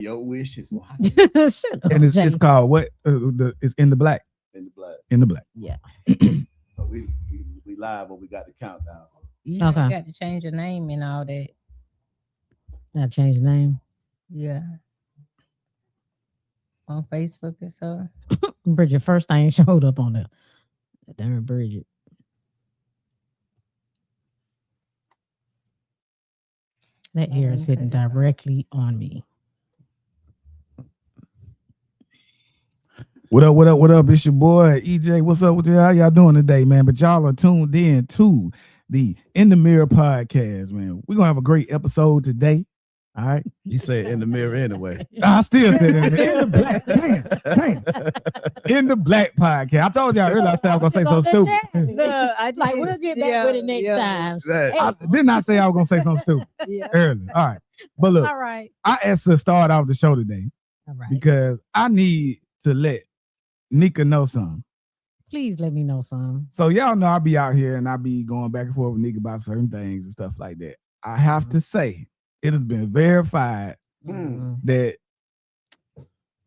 Your wishes. Shut up, And it's Jay. called what? It's in the black. In the black. In the black. Yeah. So we live, but we got the countdown. You Okay. got to change your name and all that. I changed the name. Yeah. On Facebook and so. Bridget first thing showed up on there. Damn Bridget. That hair is hitting directly on me. What up, what up, what up? It's your boy, EJ. What's up with you? How y'all doing today, man? But y'all are tuned in to the In the Mirror podcast, man. We're going to have a great episode today. All right. You say in the mirror anyway. I still said in the black. Damn. In the black podcast. I told y'all earlier I said I was going to say something stupid. Look, like, we'll get back with it next time. Didn't I say I was going to say something stupid earlier? All right. But look, All right. I asked to start off the show today All right. because I need to let Nika know something. Please let me know some. So y'all know I be out here and I be going back and forth with Nika about certain things and stuff like that. I have to say, it has been verified that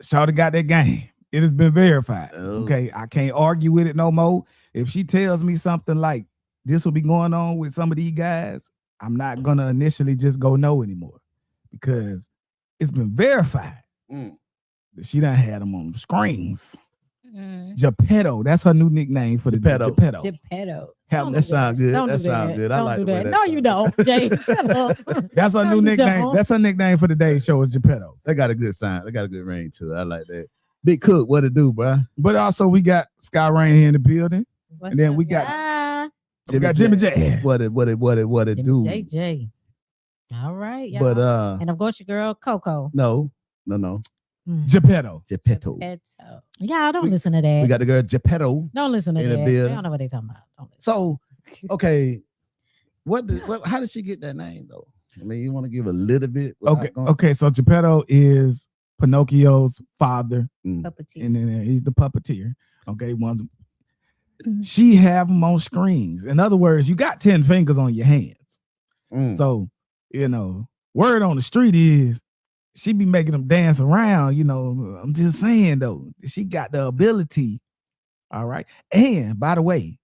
Shawty got that game. It has been verified. Okay, I can't argue with it no more. If she tells me something like this will be going on with some of these guys, I'm not gonna initially just go no anymore because it's been verified that she done had them on the screens. Geppetto, that's her new nickname for the Geppetto. Geppetto. That sounds good. Don't That do sounds good. I Don't like do the way that. that No, sounds. you don't, Jay. Shut up. That's her No, new you nickname. don't. That's her nickname for today's show is Geppetto. They got a good sound. They got a good ring to it. I like that. Big Cook, what it do, bro? But also we got Sky Rain here in the building. What's And then up, we y'all? got Jimmy J. What it do? JJ. All right. Y'all. But and of course your girl Coco. no. Geppetto. Geppetto. Geppetto. Y'all don't listen to that. We got the girl Geppetto. Don't listen to in that. the They building. don't know what they talking about. Don't listen. So, okay, how did she get that name though? I mean, you want to give a little bit? Okay. So Geppetto is Pinocchio's father, Puppeteer. and then he's the puppeteer. Okay, she have them on screens. In other words, you got 10 fingers on your hands. So, word on the street is she be making them dance around. I'm just saying though, she got the ability. All right. And by the way,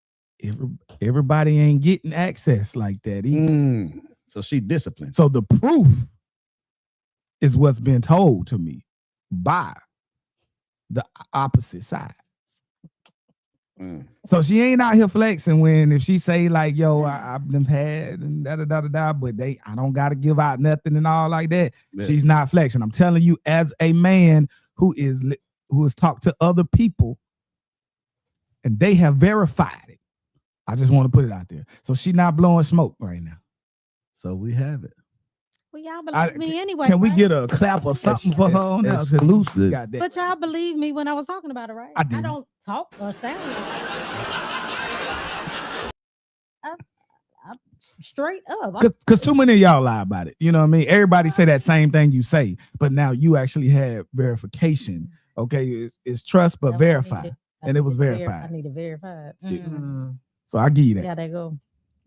everybody ain't getting access like that either. So she disciplined. So the proof is what's been told to me by the opposite sides. So she ain't out here flexing if she say like, yo, I've been had and da, but I don't gotta give out nothing and all like that. Yeah. She's not flexing. I'm telling you, as a man who has talked to other people and they have verified it. I just want to put it out there. So she not blowing smoke right now. So we have it. Well, y'all believe me anyway. Can we right? get a clap or something for her on that? Exclusive. Got that. But y'all believe me when I was talking about it, right? I didn't. don't talk or sound. I'm straight up. Because too many of y'all lie about it. You know what I mean? Everybody say that same thing you say, but now you actually have verification. Okay, it's trust but verified, and it was verified. I need it verified. So I give you that. Yeah, they go.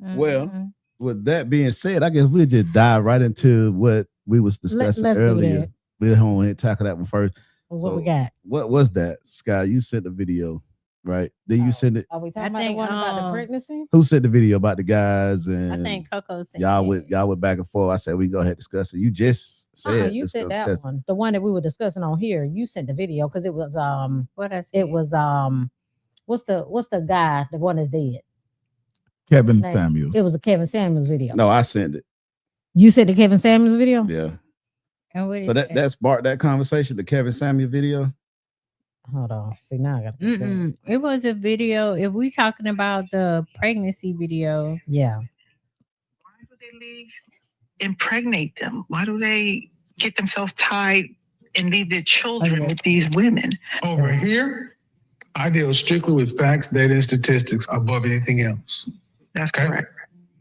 Well, with that being said, I guess we'll just dive right into what we was discussing let's do earlier. that. We'll home and tackle that one first. What we got? What was that, Sky? You sent the video, right? Then you sent it. Are we talking I about the think, one about the pregnancy? Who sent the video about the guys and I think Coco sent y'all it. went back and forth. I said we go ahead and discuss it. You just said You let's said go that discuss it. one, the one that we were discussing on here. You sent the video because it was What I said. it was what's the guy, the one that's dead? Kevin Name. Samuels. It was a Kevin Samuels video. No, I sent it. You said the Kevin Samuels video? Yeah. And what So that sparked that conversation, the Kevin Samuel video. Hold on. See, now I got to It was a video. If we talking about the pregnancy video, yeah. Why do they leave, impregnate them? Why do they get themselves tied and leave their children with these women? Over here, I deal strictly with facts, data, and statistics above anything else. That's Okay. correct.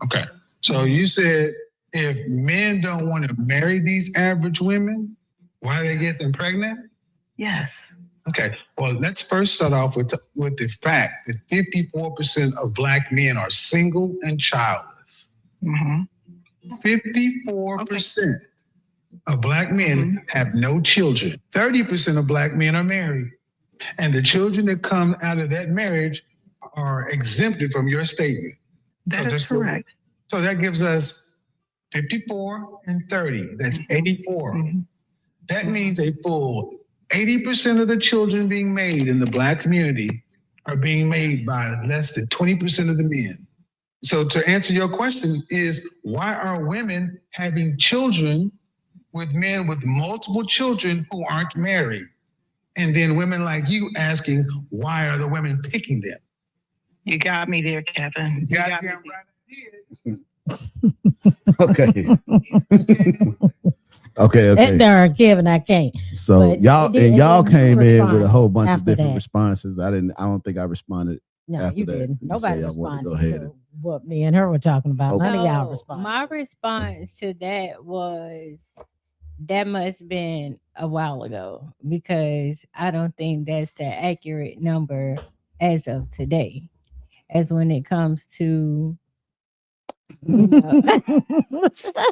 Okay. So you said if men don't want to marry these average women, why they get them pregnant? Yes. Okay. Well, let's first start off with the fact that 54% of Black men are single and childless. Mm-hmm. 54%. of black men have no children. 30% of black men are married. And the children that come out of that marriage are exempted from your statement. That So is just go- correct. So that gives us 54 and 30. That's 84. Mhm. That means a full 80% of the children being made in the black community are being made by less than 20% of the men. So to answer your question is, why are women having children with men with multiple children who aren't married? And then women like you asking, why are the women picking them? You got me there, Kevin. You got me. Goddamn right I did. Okay. Okay. That darn Kevin, I can't. So But y'all it did- and it y'all did- you came in with a whole bunch of after different that. responses. I don't think I responded. No, After you that, didn't. you Nobody say I want to responded go ahead to what me and her were talking about. Okay. None of y'all So, responded. my response to that was that must have been a while ago because I don't think that's the accurate number as of today. As when it comes to you know,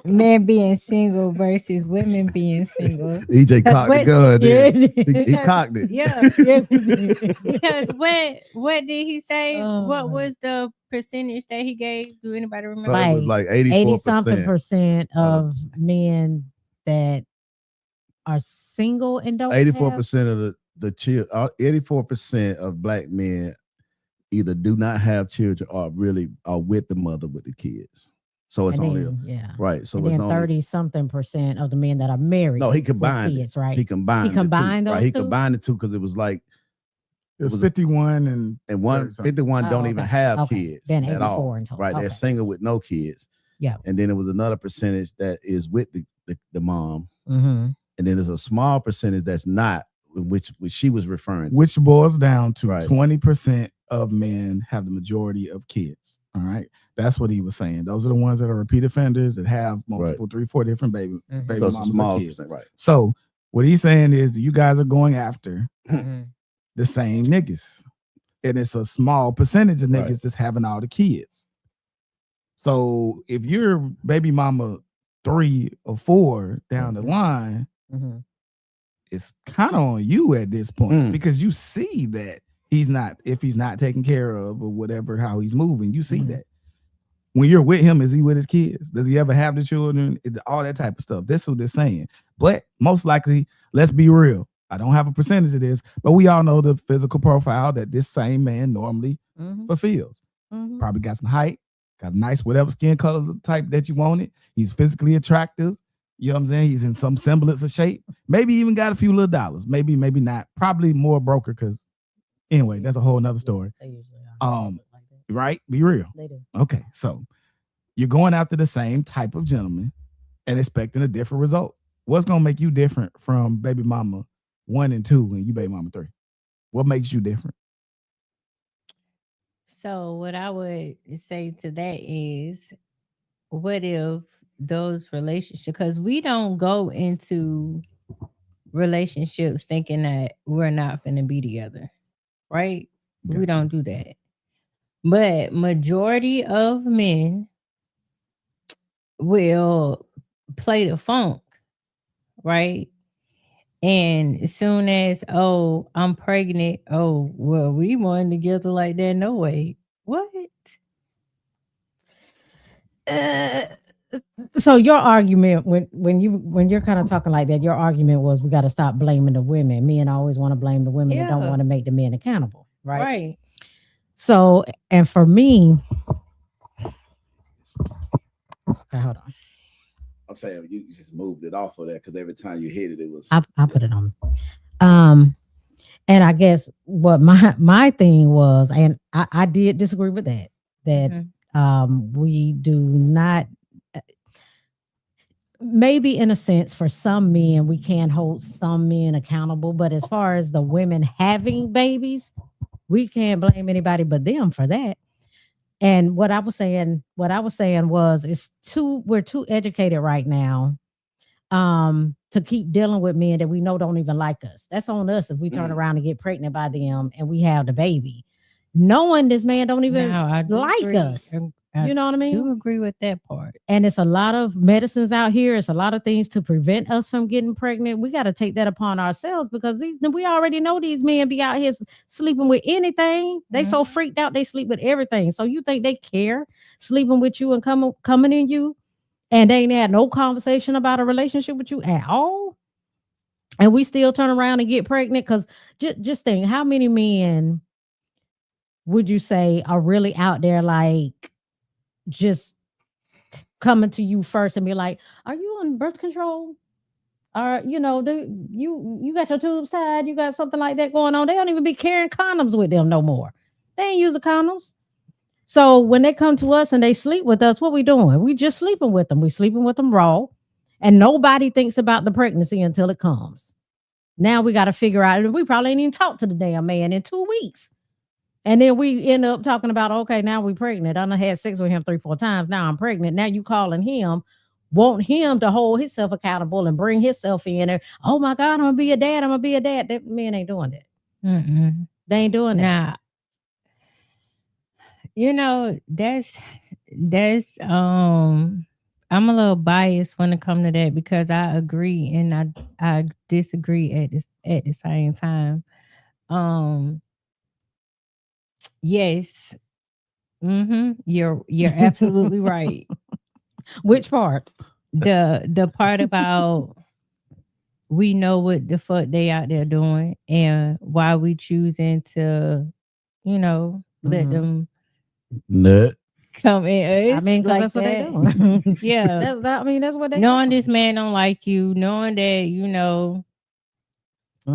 men being single versus women being single. EJ cocked the What- gun. yeah, Then. He cocked it. Yeah, because what did he say? What Oh. was the percentage that he gave? Do anybody remember? So it was like 84%. 80 something percent of men that are single and don't 84% of the 84% of black men either do not have children or really are with the mother with the kids. So it's and only then, yeah. right. So And it's then only 30 something percent of the men that are married. no. He with combined kids, it. right? He combined. He combined the two, those right. He two? combined the two because it was like It was was- 51 and and one 30-something. 51 don't Oh, even okay. have Okay. kids Then at 84 all. in total. Right. They're Okay. single with no kids. Yeah. And then there was another percentage that is with the mom, Mm-hmm. and then there's a small percentage that's not, which she was referring to. which boils down to Right. 20% of men have the majority of kids. All right. That's what he was saying. Those are the ones that are repeat offenders that have multiple, 3-4 different baby Mhm. baby So it's a mamas or small kids. percent, right? So what he's saying is that you guys are going after Mm-hmm. the same niggas. And it's a small percentage of niggas Right. that's having all the kids. So if you're baby mama 3 or 4 down the line, Mm-hmm. it's kind of on you at this point Mm. because you see that he's not taken care of or whatever, how he's moving. You see Mhm. that. When you're with him, is he with his kids? Does he ever have the children? All that type of stuff. That's what they're saying. But most likely, let's be real. I don't have a percentage of this, but we all know the physical profile that this same man normally Mm-hmm. fulfills. Mm-hmm. Probably got some height, got a nice whatever skin color type that you wanted. He's physically attractive. You know what I'm saying? He's in some semblance of shape. Maybe even got a few little dollars. Maybe not. Probably more broker because anyway, that's a whole nother story. They usually are. Um, Right? Be real. They do. Okay, so you're going after the same type of gentleman and expecting a different result. What's gonna make you different from baby mama 1 and 2 and you baby mama 3? What makes you different? So what I would say to that is, what if those relationships? Because we don't go into relationships thinking that we're not finna be together, right? We Gotcha. don't do that. But majority of men will play the funk, right? And as soon as, oh, I'm pregnant, oh, well, we weren't together like that. No way. What? So your argument when you're kind of talking like that, your argument was we got to stop blaming the women. Men always want to blame the women and don't Yeah. want to make the men accountable, right? Right. So, and for me, okay, hold on. I'm saying you just moved it off of that because every time you hit it, it was. I put it on. And I guess what my thing was, and I did disagree with that. That Mhm. we do not. Maybe in a sense, for some men, we can hold some men accountable, but as far as the women having babies, we can't blame anybody but them for that. And what I was saying was we're too educated right now to keep dealing with men that we know don't even like us. That's on us if we turn around and get pregnant by them and we have the baby. Knowing this man don't even No, I do like agree. us. You know what I mean? do agree with that part. And it's a lot of medicines out here. It's a lot of things to prevent us from getting pregnant. We got to take that upon ourselves because we already know these men be out here sleeping with anything. They so freaked out they sleep with everything. So you think they care sleeping with you and coming in you, and they ain't had no conversation about a relationship with you at all? And we still turn around and get pregnant? Because just think, how many men would you say are really out there like just coming to you first and be like, are you on birth control? Or, you know, you got your tubes tied, you got something like that going on. They don't even be carrying condoms with them no more. They ain't using condoms. So when they come to us and they sleep with us, what we doing? We just sleeping with them. We sleeping with them raw. And nobody thinks about the pregnancy until it comes. Now we got to figure out, we probably ain't even talked to the damn man in 2 weeks. And then we end up talking about, okay, now we pregnant. I done had sex with him 3-4 times. Now I'm pregnant. Now you calling him, want him to hold himself accountable and bring himself in there. Oh my God, I'm gonna be a dad. I'm gonna be a dad. That men ain't doing that. They ain't doing that. Nah, you know, that's I'm a little biased when it comes to that because I agree and I disagree at the same time. Yes. You're absolutely right. Which part? The part about we know what the fuck they out there doing and why we choosing to, let them Nut. come in. I mean, like that's what they that. doing. Yeah. That's what they Knowing doing. this man don't like you, knowing that,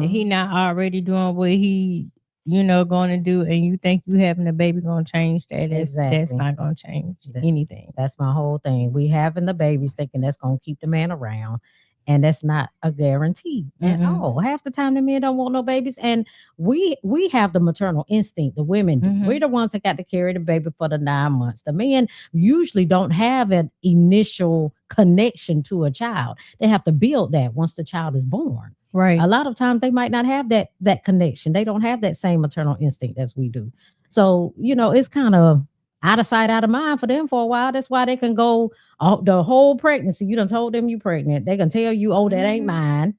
he not already doing what he, going to do, and you think you having a baby going to change that. That's Exactly. not going to change anything. That's my whole thing. We having the babies thinking that's going to keep the man around. And that's not a guarantee at all. Half the time the men don't want no babies. And we have the maternal instinct, the women do. We're the ones that got to carry the baby for the 9 months. The men usually don't have an initial connection to a child. They have to build that once the child is born. Right. A lot of times they might not have that connection. They don't have that same maternal instinct as we do. So, it's kind of out of sight, out of mind for them for a while. That's why they can go the whole pregnancy. You done told them you pregnant. They can tell you, oh, that ain't mine.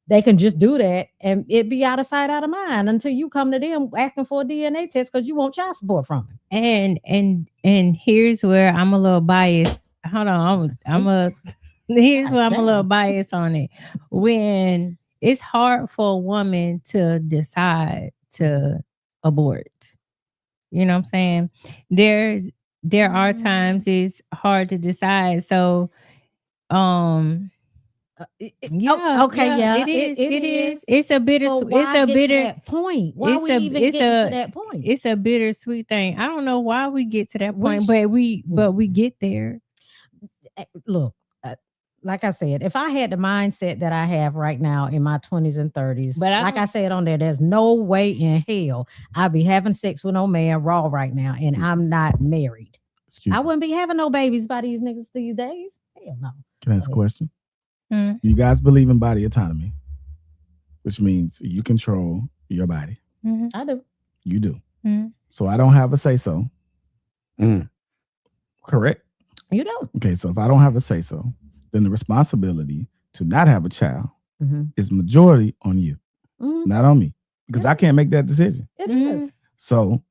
They can just do that and it be out of sight, out of mind until you come to them asking for a DNA test because you want child support from them. And here's where I'm a little biased. Hold on, here's where I'm a little biased on it. When it's hard for a woman to decide to abort. You know what I'm saying? There are times it's hard to decide. So, Okay, yeah, it is. It's a bitter. So it's a bitter that point. Why we even get to that point? It's a bittersweet thing. I don't know why we get to that point, but we get there. Look, like I said, if I had the mindset that I have right now in my 20s and 30s, but like I said on there, there's no way in hell I'd be having sex with no man raw right now, and I'm not married. I wouldn't be having no babies by these niggas these days. Hell no. Can I ask a question? You guys believe in body autonomy, which means you control your body. I do. You do. So I don't have a say so. Correct? You don't. Okay, so if I don't have a say so, then the responsibility to not have a child is majority on you, not on me, because I can't make that decision. It is. So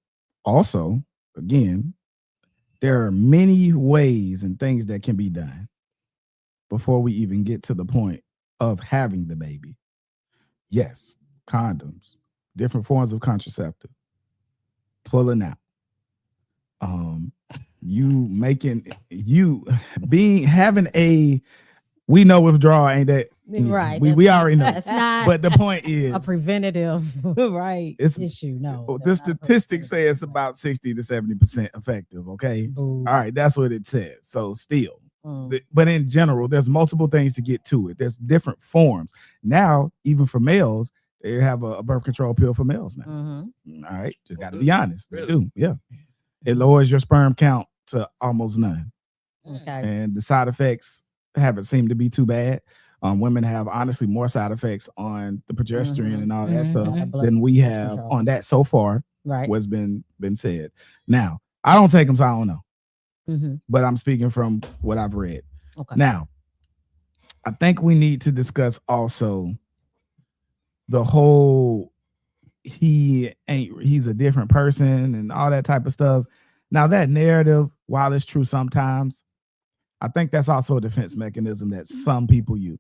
also, again, there are many ways and things that can be done before we even get to the point of having the baby. Yes, condoms, different forms of contraceptive, pulling out, having a, we know withdrawal ain't that right. We already know. That's not but the point is a preventative right it's issue. No, the statistics say it's about 60 to 70% effective. Okay, all right, that's what it says. So still, but in general, there's multiple things to get to it. There's different forms now. Even for males, they have a birth control pill for males now. All right, just got to be honest. They do. Yeah, it lowers your sperm count to almost none. Okay, and the side effects haven't seemed to be too bad. Women have honestly more side effects on the progesterone and all that stuff than we have on that so far. Right, what's been said. Now I don't take them, so I don't know. but I'm speaking from what I've read. Okay. Now, I think we need to discuss also the whole he's a different person and all that type of stuff. Now, that narrative, while it's true sometimes, I think that's also a defense mechanism that some people use.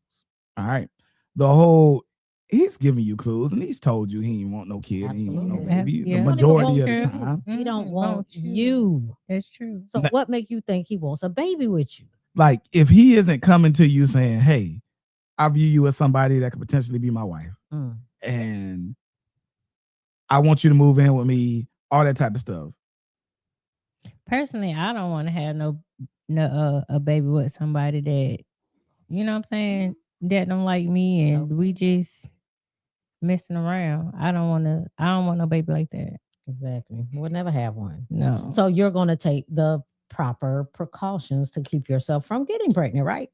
All right. The whole he's giving you clues and he's told you he ain't want no kid, he ain't want no Absolutely. baby. Yeah. The majority of True. the time. He don't Mhm, want you. That's true. So what make you think he wants a baby with you? Like if he isn't coming to you saying, hey, I view you as somebody that could potentially be my wife, and I want you to move in with me, all that type of stuff. Personally, I don't want to have a baby with somebody that, you know what I'm saying, that don't like me and we just messing around. I don't want no baby like that. Exactly. We'll never have one. No. So you're going to take the proper precautions to keep yourself from getting pregnant, right?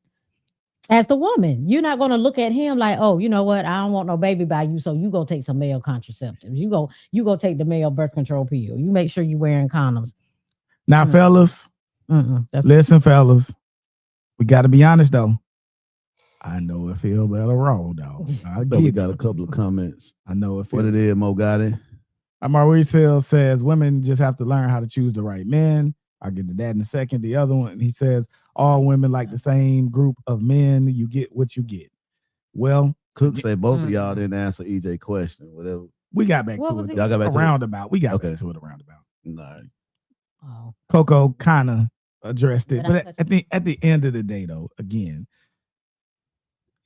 As the woman, you're not going to look at him like, oh, you know what? I don't want no baby by you. So you go take some male contraceptives. You go take the male birth control pill. You make sure you're wearing condoms. Now, fellas, listen, fellas, we got to be honest though. I know it feel better raw, dog. I So we get got it. a couple of comments. I know it. What it is, Mo got it. Maurice Hill says women just have to learn how to choose the right men. I'll get to that in a second. The other one, he says all women like the same group of men. You get what you get. Well, Cook said both of y'all didn't answer EJ question. Whatever. we got back What to was it. it? Y'all got back A to it? roundabout. We got Okay. back to it a roundabout. No. Oh, Coco kind of addressed it, But I but at the end of the day, though, again,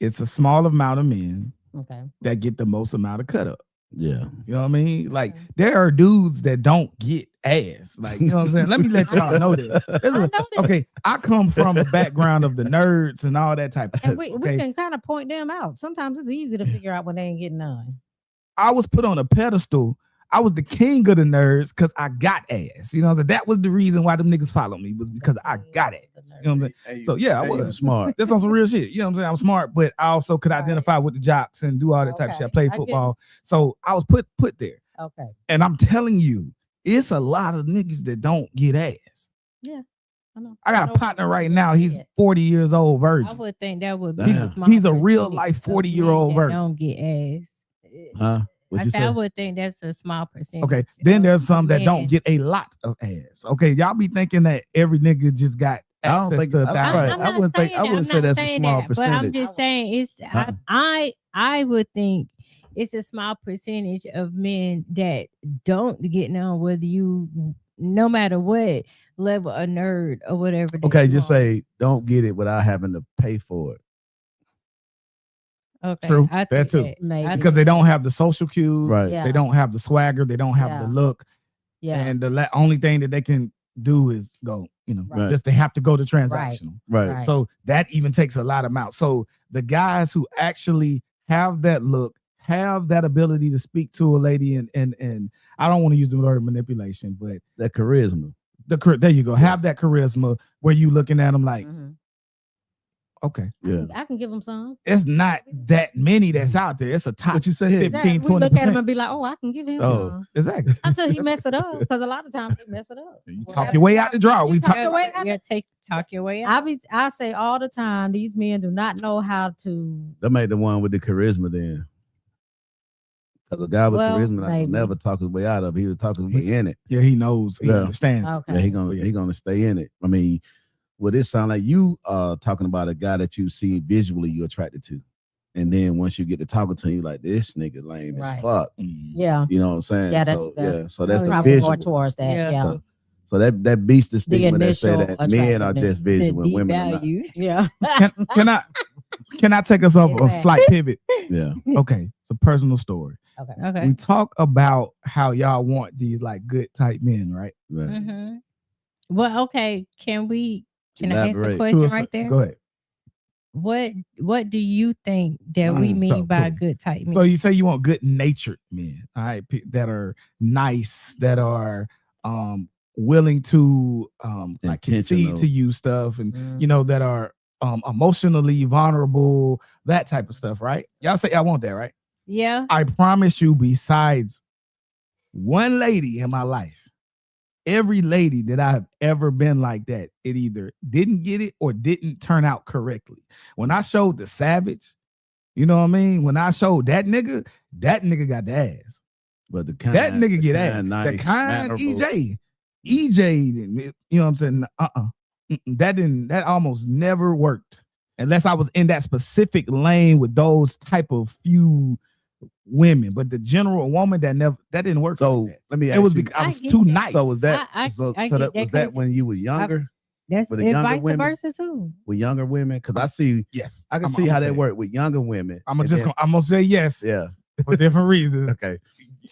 it's a small amount of men okay. that get the most amount of cut up. Yeah. You know what I mean? Like there are dudes that don't get ass. Like, you know what I'm saying? Let me let y'all know this. I know that. Okay, I come from a background of the nerds and all that type of And stuff. we Okay, can kind of point them out. Sometimes it's easy to figure out when they ain't getting none. I was put on a pedestal. I was the king of the nerds because I got ass. You know what I'm saying? That was the reason why them niggas followed me, was because I got ass. You know what I'm saying? So yeah, I was smart. That's on some real shit. You know what I'm saying? I'm smart, but I also could identify with the jocks and do all that type of shit. I Okay, played I get football. So I was put there. Okay. And I'm telling you, it's a lot of niggas that don't get ass. Yeah, I know. I got a partner right now. He's 40 years old, I virgin. would think that would be Damn. small He's a real percentage life of 40-year-old men that virgin. don't get ass. Huh? What'd you I say? would think that's a small percentage. Okay. Then of there's some that don't men. get a lot of ass. Okay. Y'all be thinking that every nigga just got I don't access think- to a I- thousand. right. I'm I not wouldn't think- saying I that. wouldn't I'm say not that's a saying small that, but I'm percentage. just saying it's Huh? I would think it's a small percentage of men that don't get none, whether you, no matter what level of nerd or whatever. that Okay, you just are. say don't get it without having to pay for it. Okay, True. I That take too. that. Maybe. I Because take they that. don't have the social cues. Right. Yeah. They don't have the swagger. They don't have Yeah. the look. Yeah. And the only thing that they can do is go, Right. just they have to go to transactional. Right. Right. So that even takes a lot of out. So the guys who actually have that look, have that ability to speak to a lady, and I don't want to use the word manipulation, but That charisma. there you go. Have that charisma where you looking at them like, Mhm. okay, Yeah. I can give them some. it's not that many that's out there. It's a top What you say here? 15, We look at 20%. him and be like, oh, I can give him Oh. some. Exactly. Until he mess it up, because a lot of times he mess it up. You talk your way out the draw. We talk. your way out. Yeah, talk your way out. I say all the time, these men do not know how to. That made the one with the charisma then. Because a guy with Well, charisma not gonna maybe. never talk his way out of it. He was talking his way in it. Yeah, he knows. He Yeah. understands. Okay. Yeah, he gonna stay in it. I mean, well, this sound like you talking about a guy that you see visually you're attracted to. And then once you get to talking to him, you're like, this nigga lame Right. as fuck. Yeah. You know what I'm saying? Yeah, so that's so that's the probably more visual. towards that. Yeah. Yeah. So that beats the stigma that say initial that men are attractiveness. just The visual and deep women are not. value. Yeah. Can I take us off a Amen. slight pivot? Yeah. Okay, it's a personal story. Okay. We talk about how y'all want these like good type men, right? Right. Mm-hmm. Well, okay. Can I ask a Elaborate. question right there? Go ahead. What do you think that we mean So, by cool. good type men? So you say you want good natured men, all right, that are nice, that are willing to like concede Intentional. to you stuff, and Mm. you know that are emotionally vulnerable, that type of stuff, right? Y'all say y'all want that, right? Yeah. I promise you, besides one lady in my life every lady that I've ever been like that, it either didn't get it or didn't turn out correctly. When I showed the savage, you know what I mean? When I showed that nigga got the ass. But the kind, That nigga get kind ass. nice, the kind mannerable. EJ, you know what I'm saying? That almost never worked unless I was in that specific lane with those type of few women. But the general woman that didn't work. So like that. let me ask It was you. because I I was get too that. nice. So was that I so get that that was that 'cause when you were younger That's with the and younger vice women? versa too. with younger women? Because I see Yes, I can I'm see gonna how say that it. work with younger women. I'm and just then- I'm gonna say yes yeah. for different reasons. Okay.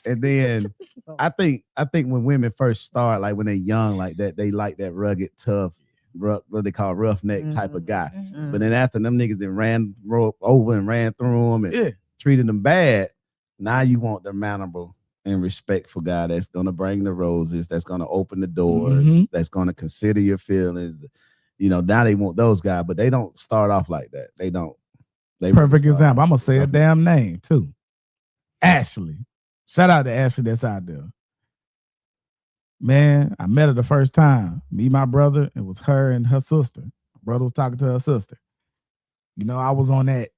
And then I think when women first start, like when they're young, like that, they like that rugged, tough, what they call roughneck type of guy. Mhm. But then after them niggas then ran over and ran through them and Yeah. treated them bad, now you want the mannerable and respectful guy that's gonna bring the roses, that's gonna open the doors, Mhm. that's gonna consider your feelings. You know, now they want those guys, but they don't start off like that. They don't. They really Perfect start example. off I'm gonna say a rough. damn name too. Ashley. Shout out to Ashley that's out there. Man, I met her the first time. Me, my brother, it was her and her sister. My brother was talking to her sister. You know, I was on that,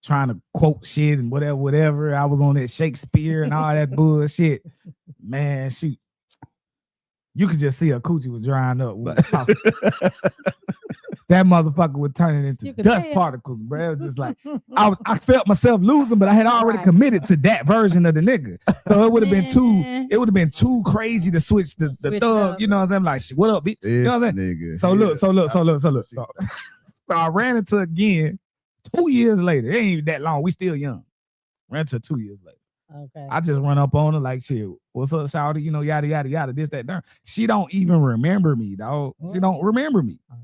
trying to quote shit and whatever. I was on that Shakespeare and all that bullshit. Man, shoot. You could just see her coochie was drying up. when we was talking. That motherfucker was turning into You could dust tell. particles, bro. It was just like I felt myself losing, but I had already Right. committed to that version of the nigga. So it would have been too. Man. It would have been too crazy to switch the Switch thug. up. You know what I'm saying? Like, shit, what up, bitch? This You know what I'm nigga. So look. So I ran into again 2 years later. It ain't even that long. We still young. Ran into 2 years later. Okay. I just run up on her like, shit, what's up, shawty? You know, yada, yada, yada, this, that, darn. She don't even remember me, dog. She don't remember me. Oh,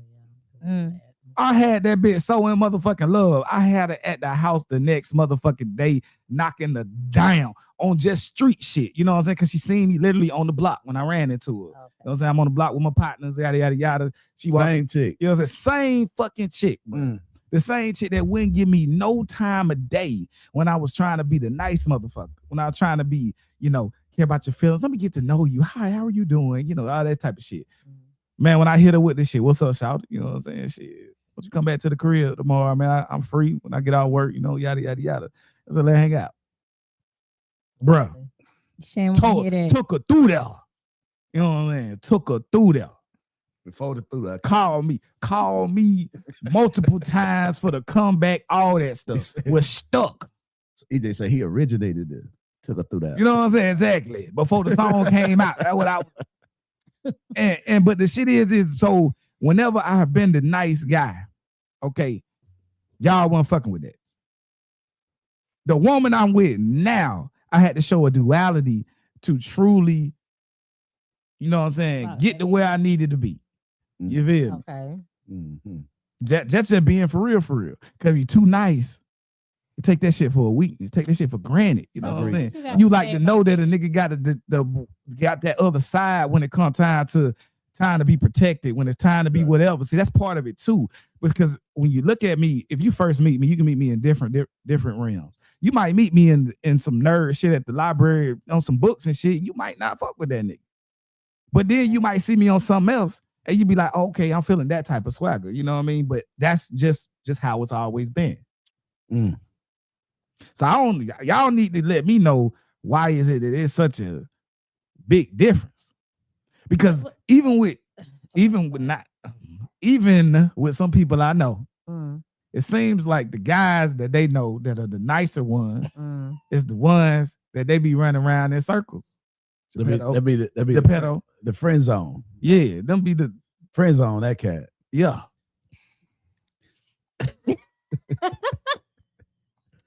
yeah. Mm. I had that bitch so in motherfucking love. I had her at the house the next motherfucking day, knocking her down on just street shit. You know what I'm saying? Because she seen me literally on the block when I ran into her. You know what I'm saying? I'm on the block with my partners, yada, yada, yada. She walked, Same chick. you know what I'm saying? Same fucking chick, bro. Mm. The same chick that wouldn't give me no time of day when I was trying to be the nice motherfucker. When I was trying to be, care about your feelings. Let me get to know you. Hi, how are you doing? You know, all that type of shit. Man, when I hit her with this shit, what's up, shout? You know what I'm saying? Shit. Once you come back to the crib tomorrow, man, I'm free when I get out of work, yada, yada, yada. I said, let's hang out. Bruh, Shame when you hear that. took her through there. You know what I'm saying? Took her through there. Before the through that. Call me multiple times for the comeback, all that stuff. Was stuck. EJ said he originated it. Took her through that. You know what I'm saying? Exactly. Before the song came out. That's what I and but the shit is so whenever I have been the nice guy, okay, y'all wasn't fucking with that. The woman I'm with now, I had to show a duality to truly, you know what I'm saying, get to where I needed to be. You feel me? Okay. Mm-hmm. That's just being for real. Because you're too nice. You take that shit for a week. You take that shit for granted. You know what I'm Agreed. saying? You like to know that a nigga got got that other side when it comes time to be protected, when it's time to be whatever. See, that's part of it too. Because when you look at me, if you first meet me, you can meet me in different realms. You might meet me in some nerd shit at the library on some books and shit. You might not fuck with that nigga. But then you might see me on something else and you be like, okay, I'm feeling that type of swagger. You know what I mean? But that's just how it's always been. Mm. So y'all need to let me know why is it that it's such a big difference? Because even with some people I know, it seems like the guys that they know that are the nicer ones is the ones that they be running around in circles. That'd be Geppetto. the friend zone. Yeah, them be the Friend zone, that cat. yeah.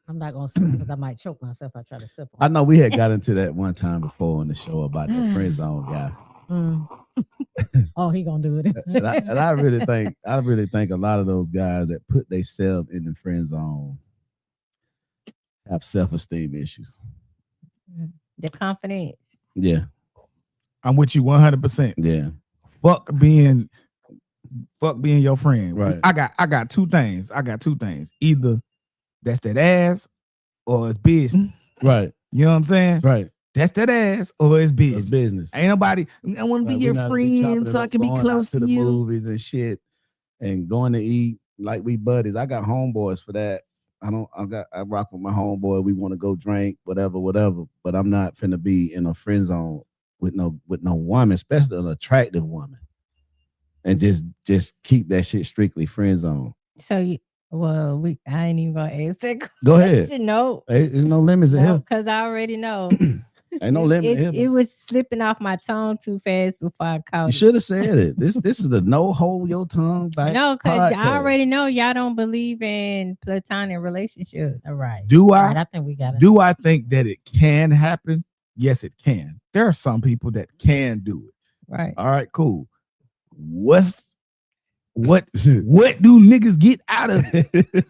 I'm not gonna sip because I might choke myself. If I try to sip. I know we had got into that one time before on the show about that friend zone guy. Oh, he gonna do it. And I really think a lot of those guys that put themselves in the friend zone have self-esteem issues. The confidence. Yeah. I'm with you 100%. Yeah. Fuck being your friend. Right. I got two things. Either that's that ass or it's business. Right. You know what I'm saying? Right. That's that ass or it's It's business. business. Ain't nobody. I want to be Like, your we not be chopping friend it so I up, can be going out close to to the you. movies and shit, and going to eat like we buddies. I got homeboys for that. I rock with my homeboy. We want to go drink, whatever. But I'm not finna be in a friend zone with no woman, especially an attractive woman, and just keep that shit strictly friend zone. So I ain't even gonna ask that question. Go ahead. No, Hey, there's no limits in here. because I already know. Ain't no limit in It here. was slipping off my tongue too fast before I caught You it. should have said it. This is a no hold your tongue back. No, because podcast. I already know y'all don't believe in platonic relationships. All right. Do All right, I? I think we got it. Do I think that it can happen? Yes, it can. There are some people that can do it. Right. All right, cool. What do niggas get out of it?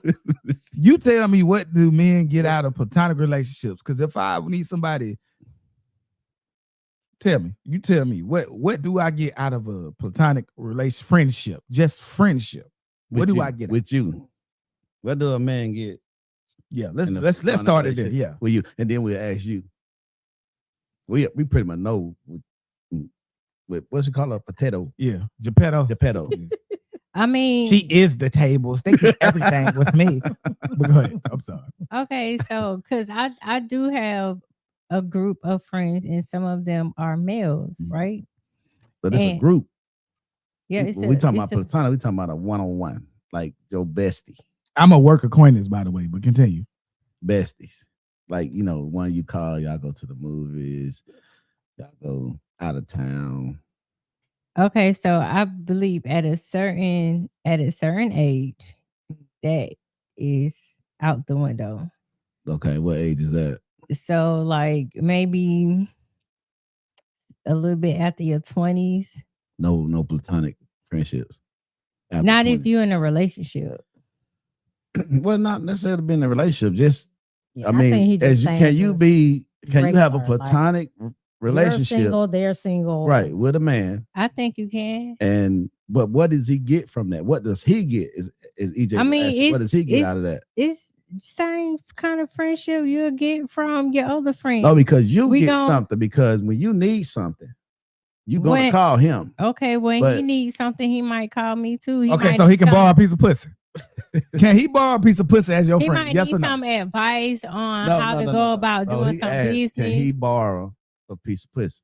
You tell me, what do men get out of platonic relationships? Because if I need somebody, you tell me what do I get out of a platonic friendship? Just friendship. What do I get with you? What do a man get? Yeah, in a let's platonic start it there. relationship Yeah. with you, and then we'll ask you. We pretty much know with what's it called, a potato, Yeah. Geppetto. Geppetto. I mean, She is the tables. They do everything with me. But go ahead. I'm sorry. okay, so because I do have a group of friends, and some of them are males, Mhm. right? But it's a And- group. Yeah, we talking about platonic. We talking about a one-on-one, like your bestie, I'm a work acquaintance, by the way, but continue. besties. Like, one you call, y'all go to the movies, y'all go out of town. Okay, so I believe at a certain age, that is out the window. Okay, what age is that? So like maybe a little bit after your 20s. No platonic friendships. After Not 20. if you're in a relationship. Well, not necessarily being in a relationship. Just Yeah, I think he mean, just saying can you just have a regular, like, platonic You're relationship, single, they're single. right, with a man? I think you can. But what does he get from that? What does he get? Is EJ? I mean, asking, what does he get it's- out of that? It's same kind of friendship you'll get from your other friends. No, because you we get gon- something. Because when you need something, you're gonna When- call him. Okay, when But- he needs something, he might call me too. Okay, might so he need can some- borrow a piece of pussy. Can he borrow a piece of pussy as your He friend? might Yes need or no? some advice on No, how no, to no, go no. about No, doing he some asked, business. Can he borrow a piece of pussy?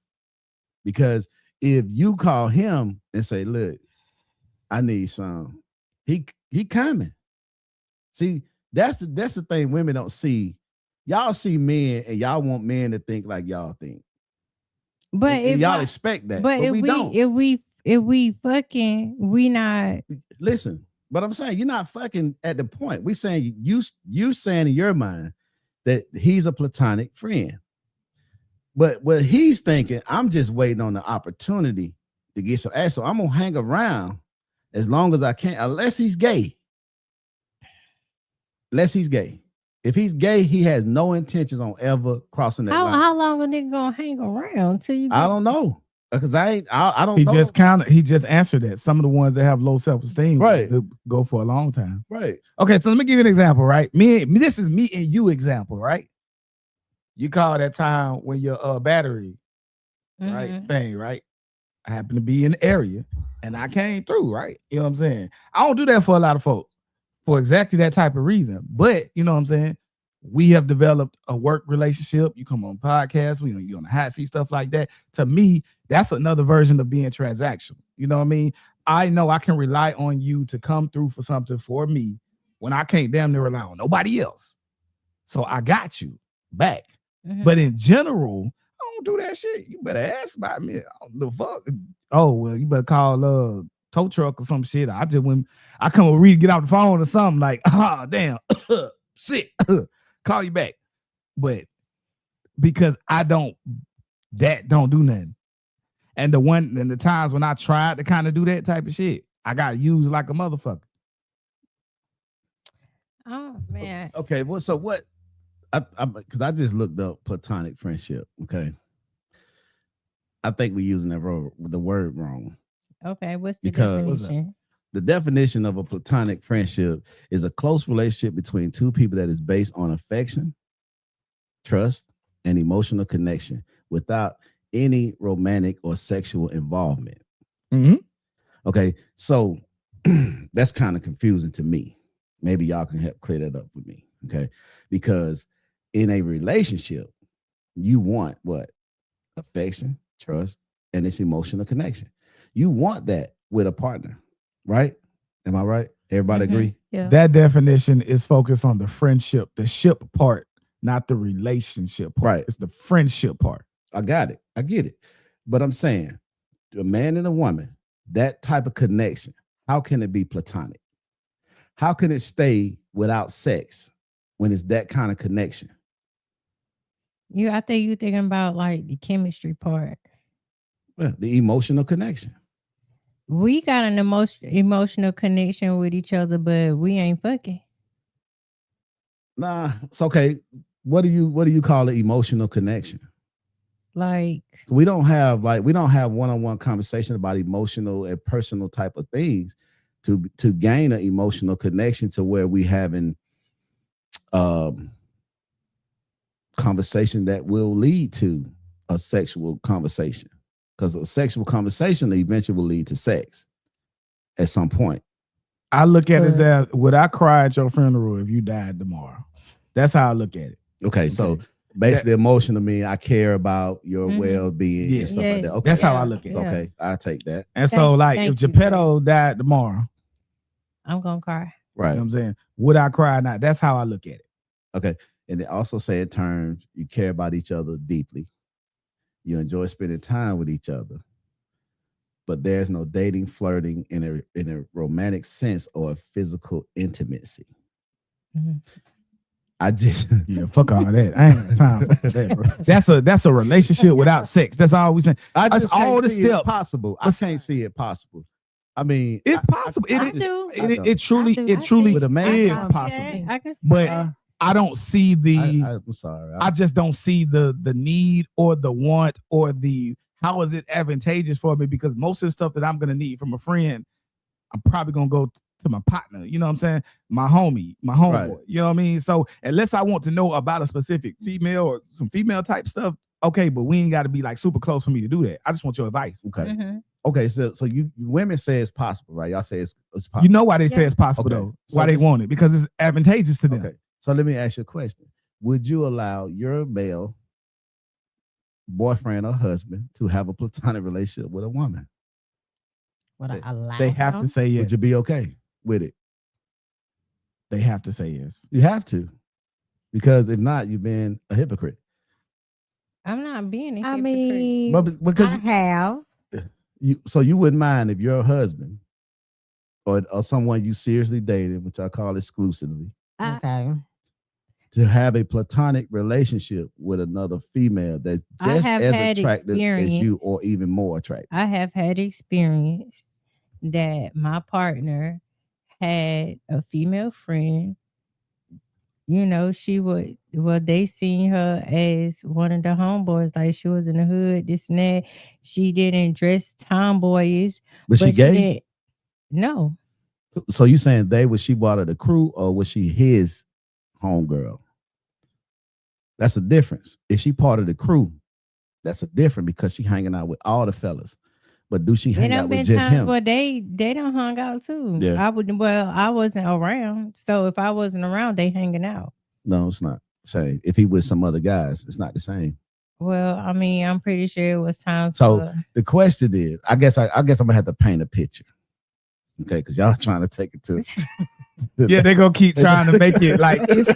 Because if you call him and say, "Look, I need some," he coming. See, that's the thing women don't see. Y'all see men and y'all want men to think like y'all think. But And if y'all I- expect that, but but if we don't. if we fucking, we not. Listen, but I'm saying you're not fucking at the point. We saying you saying in your mind that he's a platonic friend. But what he's thinking, I'm just waiting on the opportunity to get some ass. So I'm gonna hang around as long as I can, unless he's gay. If he's gay, he has no intentions on ever crossing that line. How long a nigga gonna hang around till you? I don't know. Because I don't He know. he just answered that. Some of the ones that have low self-esteem Right. go for a long time. Right. Okay, so let me give you an example, right? This is me and you example, right? You call that time when your battery right Mhm. thing, right? I happen to be in the area and I came through, right? You know what I'm saying? I don't do that for a lot of folks for exactly that type of reason. But you know what I'm saying? We have developed a work relationship. You come on podcasts, you on the hot seat, stuff like that. To me, that's another version of being transactional. You know what I mean? I know I can rely on you to come through for something for me when I can't damn near rely on nobody else. So I got you back. Mhm. But in general, I don't do that shit. You better ask about me. The fuck? Oh, well, you better call tow truck or some shit. I come over, get off the phone or something like, damn, sick. Call you back. But because I don't do nothing. And the times when I tried to kind of do that type of shit, I got used like a motherfucker. Oh man. Okay. Well, so what? Because I just looked up platonic friendship. Okay. I think we're using the word wrong. Okay, what's the Because- definition? The definition of a platonic friendship is a close relationship between two people that is based on affection, trust, and emotional connection without any romantic or sexual involvement. Mhm. Okay, so that's kind of confusing to me. Maybe y'all can help clear that up with me. Okay, because in a relationship, you want what? Affection, trust, and this emotional connection. You want that with a partner, right? Am I right? Everybody Mhm. agree? Yeah. That definition is focused on the friendship, the ship part, not the relationship part. Right. It's the friendship part. I got it. I get it. But I'm saying, a man and a woman, that type of connection, how can it be platonic? How can it stay without sex when it's that kind of connection? I think you thinking about like the chemistry part. Well, the emotional connection. We got an emotional connection with each other, but we ain't fucking. Nah, it's okay. What do you call an emotional connection? Like, We don't have one-on-one conversation about emotional and personal type of things to gain an emotional connection to where we having conversation that will lead to a sexual conversation, because a sexual conversation eventually will lead to sex at some point. I look at it as, would I cry at your funeral if you died tomorrow? That's how I look at it. Okay, so basically, emotional mean I care about your Mhm. well-being Yeah. and stuff like that. Okay, That's how I look at it. okay, I take that. And so, like, if thank you, Geppetto died tomorrow, I'm gonna cry. you Right. know what I'm saying? Would I cry or not? That's how I look at it. Okay. And they also say in terms, you care about each other deeply. You enjoy spending time with each other. But there's no dating, flirting in a romantic sense or physical intimacy. Mhm. I just Yeah, fuck all that. I ain't got time for that, bro. That's a relationship without sex. That's all we saying. I That's just all all the the steps steps. possible. I can't see it possible. I mean, It's possible. I It do. it truly I do. it truly With a man, is I possible. I can see But that. I don't see the I'm sorry. I just don't see the need or the want or the how is it advantageous for me, because most of the stuff that I'm gonna need from a friend, I'm probably gonna go to my partner. You know what I'm saying? My homie, my homeboy. Right. You know what I mean? So unless I want to know about a specific female or some female type stuff, okay, but we ain't got to be like super close for me to do that. I just want your advice. Okay. Mhm. Okay. So you women say it's possible, right? Y'all say it's possible. You know why they say Yeah. it's possible Okay. though? So Why they this- want it? Because it's advantageous to them. Okay. So let me ask you a question. Would you allow your male boyfriend or husband to have a platonic relationship with a woman? Would I allow They have him? to say yes. Would you be okay with it? They have to say yes. You have to, because if not, you've been a hypocrite. I'm not being a I hypocrite. mean, But because I have. you wouldn't mind if your husband or someone you seriously dated, which I call exclusively, Okay. to have a platonic relationship with another female that's I just have as had attractive as experience. you or even more attractive. I have had experience that my partner had a female friend. You know, they seen her as one of the homeboys, like she was in the hood, this and that. She didn't dress tomboyish. But she gay? didn't- No. So you saying she brought her the crew, or was she his homegirl? That's a difference. If she part of the crew, that's a different, because she hanging out with all the fellas. But do she It hang done out with been just times him? where they done hung out too. Yeah. I wasn't around. So if I wasn't around, they hanging out. No, it's not same. If he with some other guys, it's not the same. Well, I mean, I'm pretty sure it was times. So the question is, I guess I'm gonna have to paint a picture. Okay, because y'all trying to take it to Yeah, they gonna keep trying to make it like it's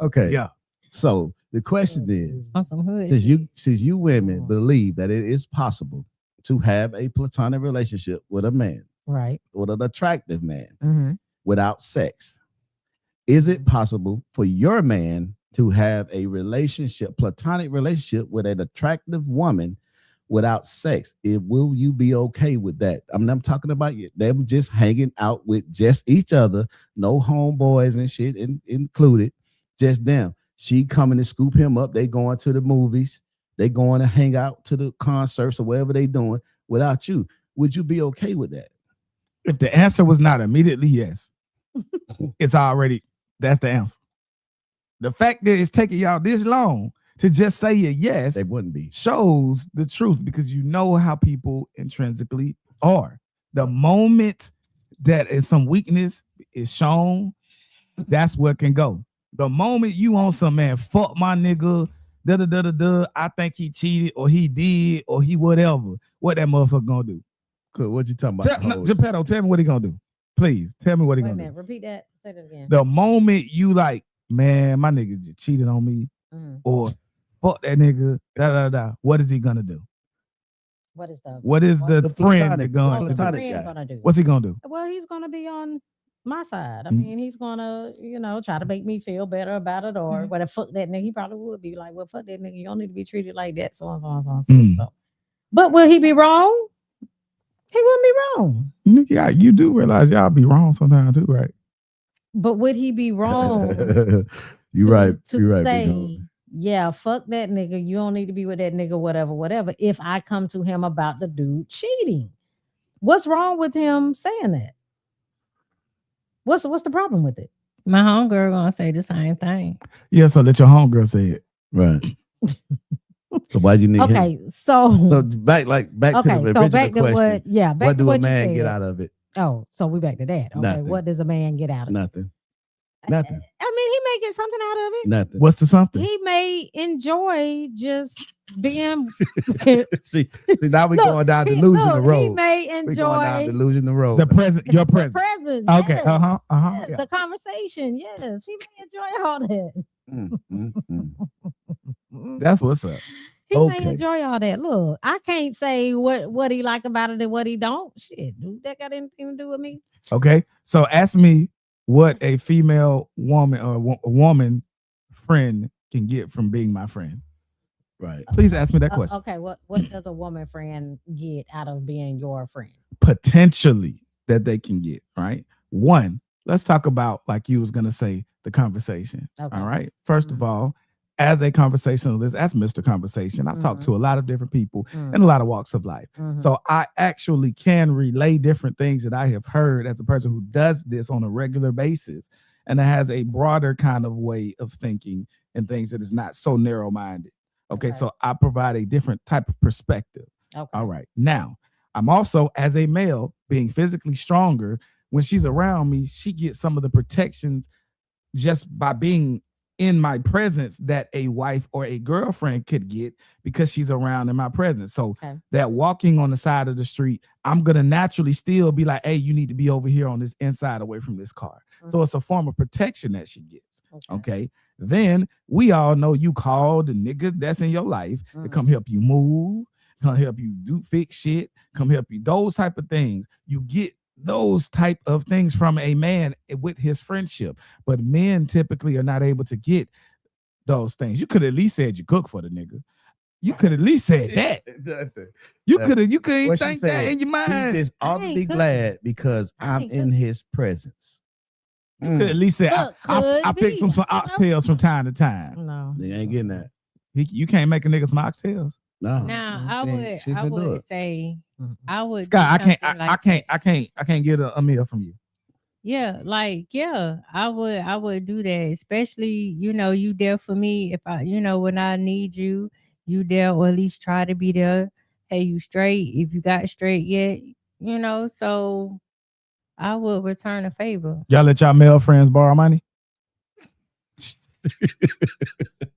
Okay. Yeah. So the question is, on some hood. since you women believe that it is possible to have a platonic relationship with a man, Right. with an attractive man, Mm-hmm. without sex, is it possible for your man to have a platonic relationship with an attractive woman without sex? Will you be okay with that? I'm talking about them just hanging out with just each other, no homeboys and shit included, just them. She coming to scoop him up. They going to the movies. They going to hang out to the concerts or whatever they doing without you. Would you be okay with that? If the answer was not immediately yes, it's already that's the answer. The fact that it's taking y'all this long to just say a yes They wouldn't be. shows the truth because you know how people intrinsically are. The moment that is some weakness is shown, that's what can go. The moment you on some man, fuck my nigga, I think he cheated or he did or he whatever. What that motherfucker gonna do? Good. What you talking about? Geppetto, tell me what he gonna do. Please tell me what he Wait a gonna minute. do. Repeat that. Say that again. The moment you like, man, my nigga just cheated on me, or fuck that nigga, what is he gonna do? What is the The friend platonic- going the to do? platonic friend guy. gonna do? What's he gonna do? Well, he's gonna be on my side. I Mm. mean, he's gonna, try to make me feel better about it, or whatever. Fuck that nigga. He probably would be like, well, fuck that nigga. You don't need to be treated like that. So on, so on, so on. Mm. So. But will he be wrong? He wouldn't be wrong. Yeah, you do realize y'all be wrong sometimes too, right? But would he be wrong? You to- right. To You right. say, Big homie. yeah, fuck that nigga. You don't need to be with that nigga, whatever. If I come to him about the dude cheating, what's wrong with him saying that? What's the problem with it? My homegirl gonna say the same thing. Yeah, so let your homegirl say it. Right. So why you need him? Okay, so So back to the original back to question. what? Yeah, back What to do what a you man get said. out of it? Oh, so we back to that. Okay, Nothing. what does a man get out of it? Nothing. Nothing. I mean, he may get something out of it. Nothing. What's the something? He may enjoy just being. see, now we Look, going down he- delusional look, road. He may We going down enjoy delusional road. The present, your the presence. presence. Okay, yes, yes, yes, the conversation. Yes, he may enjoy all that. That's what's up. He Okay. may enjoy all that. Look, I can't say what he like about it and what he don't. Shit, dude, that got anything to do with me? Okay, so ask me what a female woman or a woman friend can get from being my friend. Right. Please ask me that question. Okay, what does a woman friend get out of being your friend? Potentially that they can get, right? One, let's talk about, like you was gonna say, the conversation. Okay. All right. First of all, as a conversationalist, as Mr. Conversation, I talk to a lot of different people in a lot of walks of life. So I actually can relay different things that I have heard as a person who does this on a regular basis and has a broader kind of way of thinking and things that is not so narrow-minded. Okay. So I provide a different type of perspective. Okay. All right. Now, I'm also, as a male, being physically stronger. When she's around me, she gets some of the protections just by being in my presence that a wife or a girlfriend could get because she's around in my presence. So that walking on the side of the street, I'm going to naturally still be like, hey, you need to be over here on this inside away from this car. So it's a form of protection that she gets. Okay. Then we all know you call the nigga that's in your life to come help you move, come help you fix shit, come help you, those type of things. You get those type of things from a man with his friendship, but men typically are not able to get those things. You could at least said you cook for the nigga. You could at least said that. You could What she think that said, in your mind. He just ought to be glad because I'm in his presence. You could at least say Look, I could picked be, some oxtails from time to time. No. They ain't getting that. You can't make a nigga some oxtails. No. Now she I can do would it. say I would Scott, do I something like can't get a meal from you. Yeah, I would do that, especially, you there for me if I, when I need you, you there, or at least try to be there. Hey, you straight? If you got straight yet, so I would return a favor. Y'all let y'all male friends borrow money?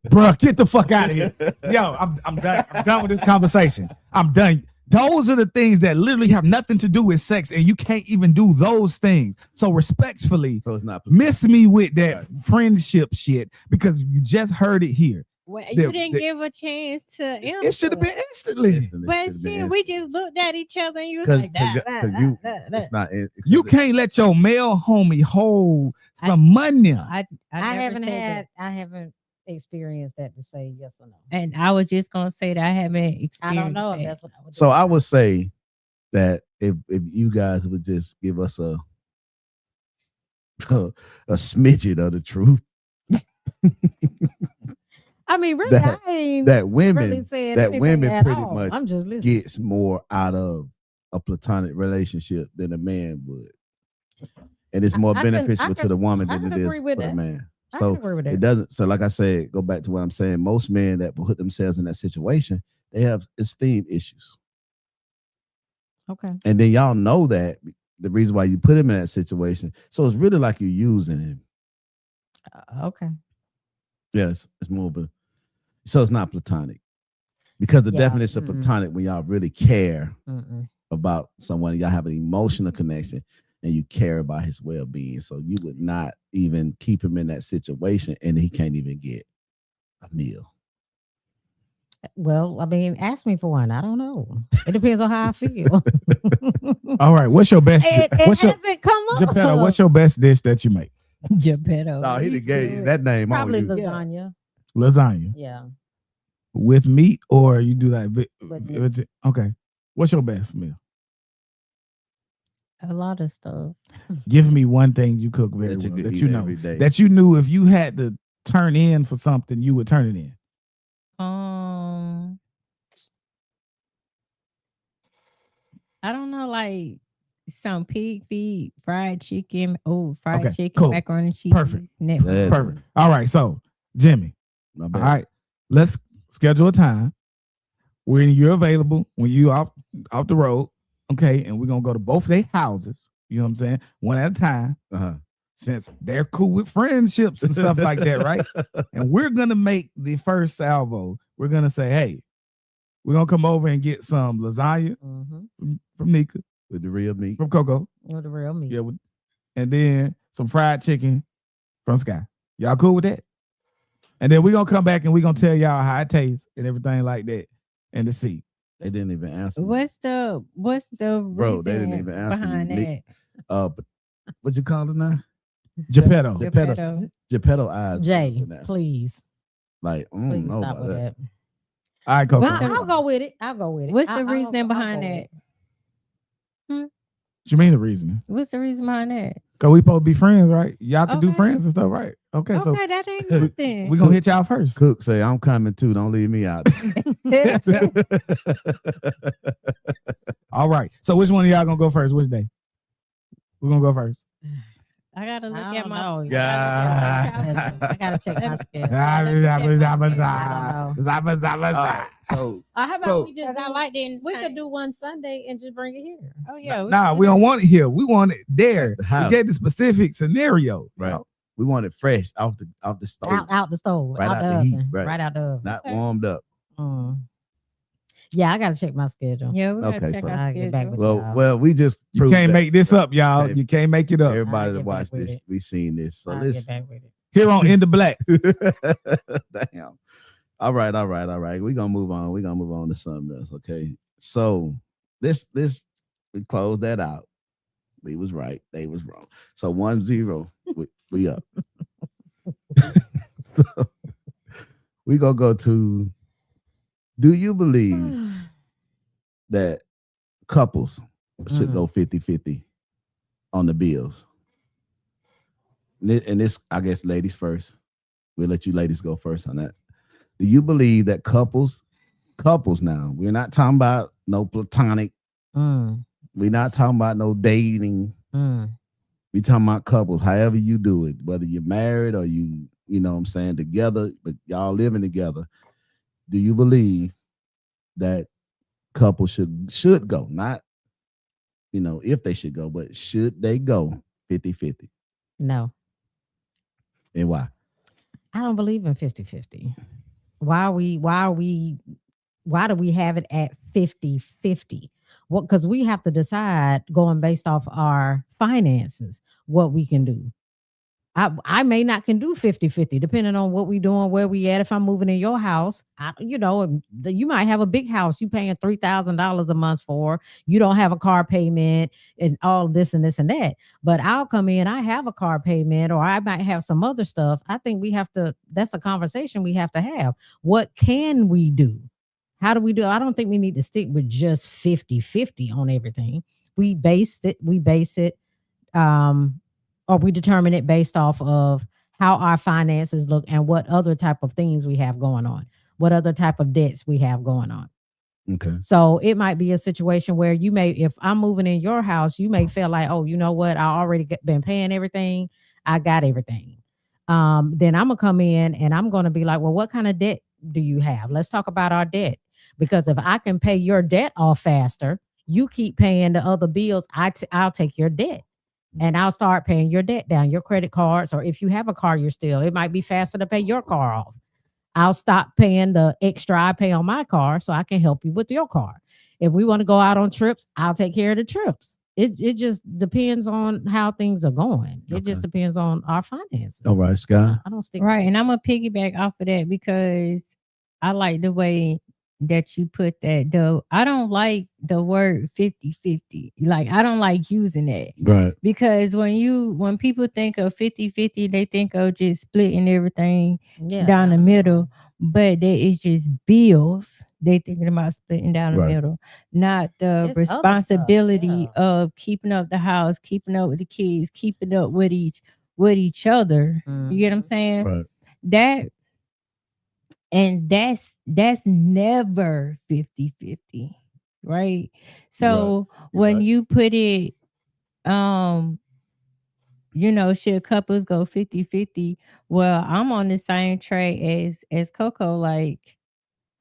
Bruh, get the fuck out of here. Yo, I'm done. I'm done with this conversation. I'm done. Those are the things that literally have nothing to do with sex, and you can't even do those things. So respectfully, So it's not miss me with that friendship shit because you just heard it here. Well, you didn't give a chance to answer. It should have been instantly. But shit, we just looked at each other and you was because like, that. you it's not You can't let your male homie hold some money. I never haven't said that. had. I haven't experienced that to say yes or no. And I was just gonna say that I haven't experienced I don't know if that. that's what I would do. So I would say that if you guys would just give us a smidget of the truth, I mean, really, that- I ain't that women really saying that anything women at pretty all. much I'm just listening. gets more out of a platonic relationship than a man would. And it's more I can- beneficial I to can- the woman I than can it is agree with for the that. man. I So can agree with it that. doesn't. So like I said, go back to what I'm saying. Most men that put themselves in that situation, they have esteem issues. Okay. And then y'all know that the reason why you put him in that situation. So it's really like you're using him. Okay. Yes, it's more, but so it's not platonic. Because the Yeah. definition of Mm-mm. platonic when y'all really care Mm-mm. about someone, y'all have an emotional connection and you care about his well-being. So you would not even keep him in that situation and he can't even get a meal. Well, I mean, ask me for one. I don't know. It depends on how I feel. All right, what's your best? it What's your hasn't come up. Geppetto, what's your best dish that you make? Geppetto. No, he done gave that name Probably on you. lasagna. Lasagna Yeah. with meat, or you do like With meat. okay. What's your best meal? A lot of stuff. Give me one thing you cook very That you well could that eat you know every day. that you knew if you had to turn in for something, you would turn it in. I don't know, like some pig feet, fried chicken. Oh, fried Okay, chicken, cool. macaroni and cheese. Perfect. Yeah. Perfect. All right, so Jimmy. My All bad. right, let's schedule a time when you're available, when you off the road, okay, and we're gonna go to both their houses. You know what I'm saying? One at a time, Uh-huh. since they're cool with friendships and stuff like that, right? And we're gonna make the first salvo. We're gonna say, hey, we're gonna come over and get some lasagna Mm-hmm. from Nika, With the real meat. from Coco, With the real meat. yeah, and then some fried chicken from Sky. Y'all cool with that? And then we're gonna come back and we're gonna tell y'all how it tastes and everything like that, and to see. They didn't even answer. me. What's the Bro, they didn't reason even answer behind you. that? But what you call it now? Geppetto. Geppetto. Geppetto eyes. Jay, Now. please. Like, I Please don't know stop about with that. that. All right, Coco. Well, I'll go with it. I'll go with it. What's I'll the reasoning I'll behind go with that? it. What you mean the reason? What's the reason behind that? Cause we supposed to be friends, right? Y'all can do Okay. friends and stuff, right? Okay, so Okay, that ain't nothing. we gonna hit y'all first. Cook say, I'm coming too. Don't leave me out. All right. So which one of y'all gonna go first? Which day? We're gonna go first. I gotta look I at don't my. know. Yeah. I gotta check my schedule. So How about So- we just? I like the We could do one Sunday and just bring it here. Oh yeah. Nah, we don't want it here. We want it there. The We house. gave the specific scenario. Right. We want it fresh off the stove, Out the stove, Right out out the the heat, oven, right. right out the oven. not Okay. warmed up. Yeah, I gotta check my schedule. Yeah, we gotta Okay, check so- our I'll get back schedule. with Well, we just You proved can't that make this up, y'all. You can't make it up. everybody I'll to get watch back with this. it. We seen this. So I'll let's get back with it. Here on In the Black. damn. All right. We're gonna move on. We're gonna move on to something else. Okay. So this we closed that out. We was right, they was wrong. So 1-0. We up. So, we gonna go to, do you believe that couples should go 50-50 on the bills? And this, I guess, ladies first. We'll let you ladies go first on that. Do you believe that couples now, we're not talking about no platonic, Mm, we're not talking about no dating. mm. We talking about couples, however you do it, whether you're married or you know what I'm saying, together, but y'all living together. Do you believe that couples should go, not, if they should go, but should they go 50-50? No, And why? I don't believe in 50-50. Why do we have it at 50-50? Well, because we have to decide going based off our finances what we can do. I may not can do 50-50 depending on what we doing, where we at. If I'm moving in your house, you might have a big house you paying $3,000 a month for. You don't have a car payment and all this and this and that. But I'll come in, I have a car payment, or I might have some other stuff. I think that's a conversation we have to have. What can we do? How do we do? I don't think we need to stick with just 50-50 on everything. We base it, or we determine it based off of how our finances look and what other type of things we have going on, what other type of debts we have going on. Okay. So it might be a situation where if I'm moving in your house, you may feel like, oh, you know what? I already been paying everything. I got everything. then I'm gonna come in and I'm gonna be like, well, what kind of debt do you have? Let's talk about our debt. Because if I can pay your debt off faster, you keep paying the other bills. I'll take your debt and I'll start paying your debt down, your credit cards, or if you have a car, it might be faster to pay your car off. I'll stop paying the extra I pay on my car so I can help you with your car. If we want to go out on trips, I'll take care of the trips. It just depends on how things are going. It just depends on our finances. All right, Scott. I don't stick Right. And I'm going to piggyback off of that because I like the way that you put that, though. I don't like the word 50-50. Like, I don't like using that. Right. Because when people think of 50-50, they think of just splitting everything down the middle. But there is just bills. They thinking about splitting down the middle, not the responsibility of keeping up the house, keeping up with the kids, keeping up with each other. You get what I'm saying? Right. That's never 50-50, right? So when you put it, should couples go 50-50? Well, I'm on the same track as Coco. Like,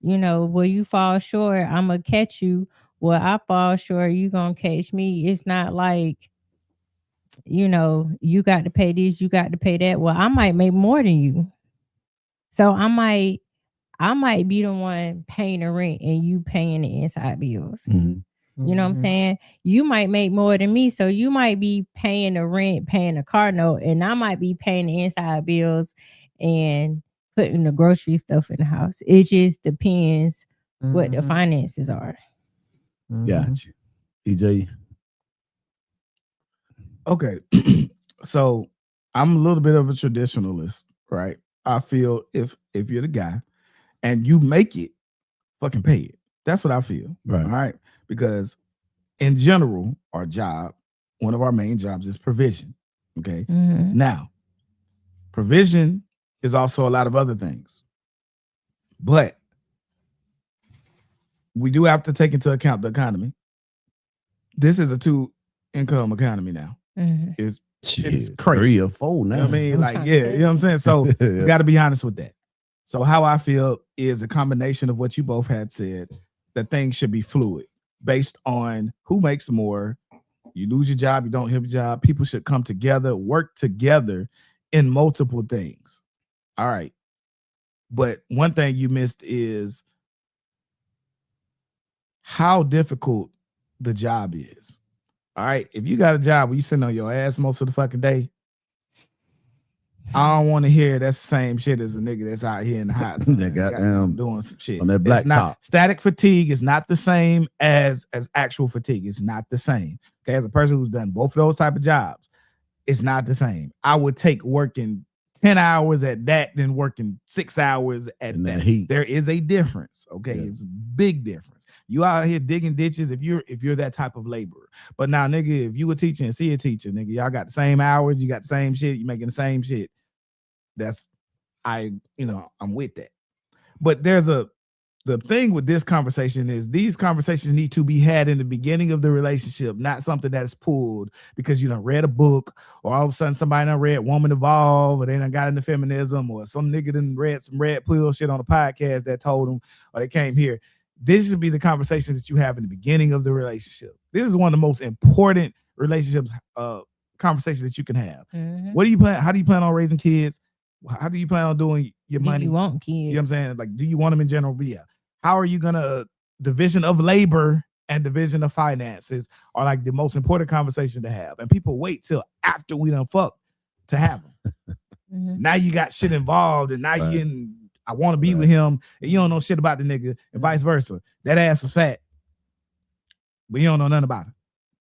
where you fall short, I'm gonna catch you. Where I fall short, you gonna catch me. It's not like, you got to pay this, you got to pay that. Well, I might make more than you. So I might be the one paying the rent and you paying the inside bills. Mm-hmm. You know what I'm saying? You might make more than me. So you might be paying the rent, paying the car note, and I might be paying the inside bills and putting the grocery stuff in the house. It just depends what the finances are. Gotcha. EJ. Okay. So I'm a little bit of a traditionalist, right? I feel if you're the guy and you make it, fucking pay it. That's what I feel. Right. All right. Because in general, our job, one of our main jobs is provision. Okay. Now, provision is also a lot of other things. But we do have to take into account the economy. This is a 2-income economy now. It's crazy. 3 or 4 now. You know what I mean? Like, yeah, you know what I'm saying? So you got to be honest with that. So how I feel is a combination of what you both had said, that things should be fluid based on who makes more. You lose your job, you don't have a job. People should come together, work together in multiple things. All right. But one thing you missed is how difficult the job is. All right. If you got a job where you sitting on your ass most of the fucking day, I don't want to hear that's the same shit as a nigga that's out here in the hot sun. That goddamn doing some shit on that black top. Static fatigue is not the same as actual fatigue. It's not the same. Okay, as a person who's done both of those type of jobs, it's not the same. I would take working 10 hours at that than working 6 hours at that. Heat. There is a difference. Okay, it's a big difference. You out here digging ditches if you're that type of laborer. But now, nigga, if you a teacher and see a teacher, nigga, y'all got the same hours, you got the same shit, you making the same shit. I'm with that. But the thing with this conversation is these conversations need to be had in the beginning of the relationship, not something that's pulled because you done read a book, or all of a sudden somebody done read Woman Evolve, or they done got into feminism, or some nigga done read some red pill shit on a podcast that told them, or they came here. This should be the conversations that you have in the beginning of the relationship. This is one of the most important relationships conversations that you can have. What do you plan? How do you plan on raising kids? How do you plan on doing your money? You want kids? You know what I'm saying? Like, do you want them in general? But yeah. How are you gonna division of labor and division of finances are like the most important conversation to have. And people wait till after we done fuck to have them. Now you got shit involved, and now you in I want to be with him, and you don't know shit about the nigga, and vice versa. That ass was fat, but you don't know nothing about it.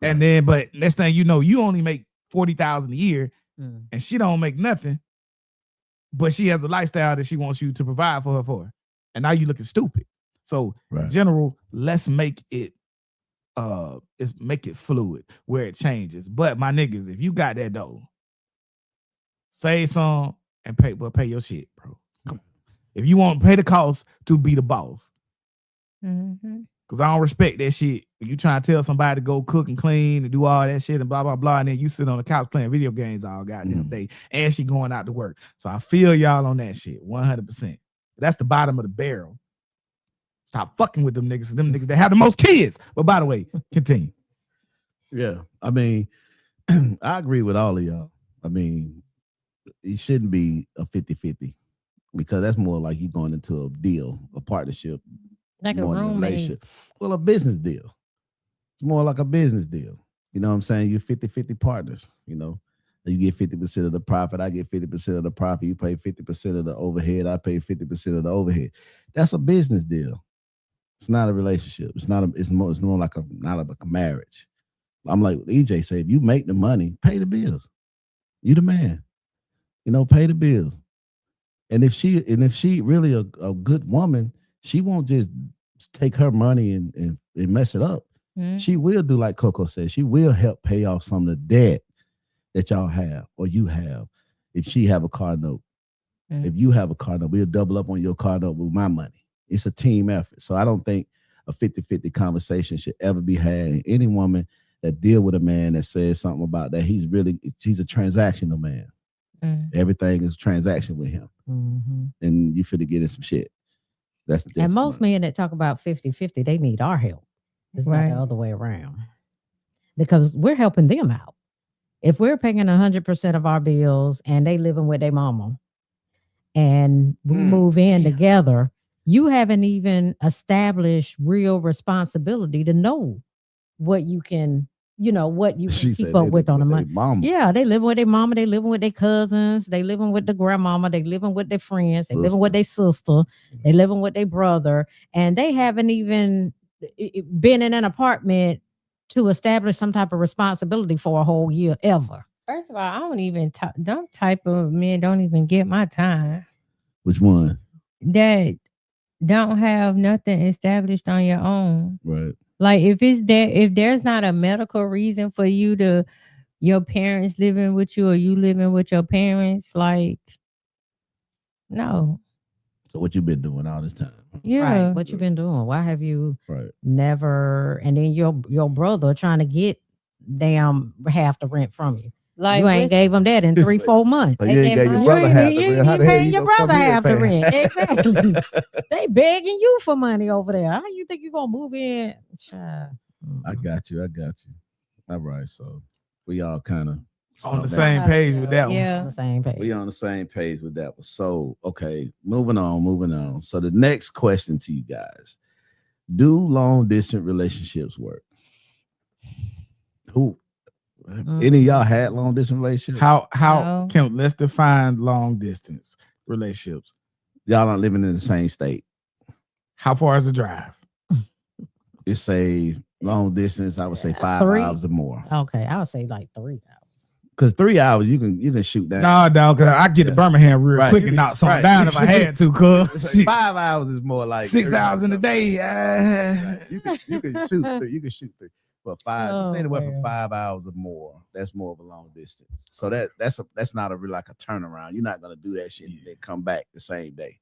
And then, but next thing you know, you only make $40,000 a year, and she don't make nothing, but she has a lifestyle that she wants you to provide for her for. And now you looking stupid. So in general, let's make it fluid where it changes. But my niggas, if you got that dough, say some and pay your shit, bro. Come on. If you want to pay the cost to be the boss. Because I don't respect that shit. You trying to tell somebody to go cook and clean and do all that shit and blah, blah, blah. And then you sit on the couch playing video games all goddamn day. And she going out to work. So I feel y'all on that shit 100%. That's the bottom of the barrel. Stop fucking with them niggas. Them niggas that have the most kids. But by the way, continue. Yeah. I mean, I agree with all of y'all. I mean, it shouldn't be a 50-50 because that's more like you going into a deal, a partnership, Like a more than roommate. relationship. Well, a business deal. It's more like a business deal. You know what I'm saying? You're 50-50 partners, you know. You get 50% of the profit. I get 50% of the profit. You pay 50% of the overhead. I pay 50% of the overhead. That's a business deal. It's not a relationship. It's more like not like a marriage. I'm like EJ say, if you make the money, pay the bills. You the man. You know, pay the bills. And if she really a good woman, she won't just take her money and mess it up. Mhm. She will do like Coco said. She will help pay off some of the debt that y'all have or you have. If she have a car note, if you have a car note, we'll double up on your car note with my money. It's a team effort. So I don't think a 50-50 conversation should ever be had. And any woman that deal with a man that says something about that, he's a transactional man. Everything is a transaction with him. And you finna get in some shit. That's the difference. And most men that talk about 50-50, they need our help. It's Right. not the other way around. Because we're helping them out. If we're paying 100% of our bills and they living with their mama and we move in together, you haven't even established real responsibility to know what you can, what you can keep up with on the money. Mama. Yeah, they living with their mama, they living with their cousins, they living with the grandmama, they living with their friends, they living with their sister, they living with their brother, and they haven't even been in an apartment to establish some type of responsibility for a whole year ever. First of all, I don't even them type of men don't even get my time. Which one? That don't have nothing established on your own. Right. Like if there's not a medical reason for your parents living with you or you living with your parents, like no. So what you been doing all this time? Yeah. Right. What you been doing? Why have you Right. never? And then your brother trying to get damn half the rent from you. Like You ain't gave him that in 3-4 months. So you ain't gave your You brother ain't- half the you- rent. How you the hell paying you your gonna come brother here half the and pay? rent. Exactly. They begging you for money over there. How you think you gonna move in? Child. I got you. All right. So we all kind of On the same page with that one. On Yeah. the same page. We on the same page with that one. So, okay, moving on. So the next question to you guys. Do long distance relationships work? Any of y'all had long distance relationships? How No. let's define long distance relationships. Y'all not living in the same state. How far is the drive? It's a long distance, I would say 5 3. hours or more. Okay, I would say like 3 hours. Because 3 hours you can shoot that. No, dog, cause I get to Birmingham real Right. quick and knock something Right. down if I had to, It's cuz. like 5 hours is more like 6 3 hours in a day. Right. You can shoot three. You can shoot three. But Oh, it's anywhere from man. 5 hours or more. That's more of a long distance. So that's not a real like a turnaround. You're not gonna do that shit and then come back the same day.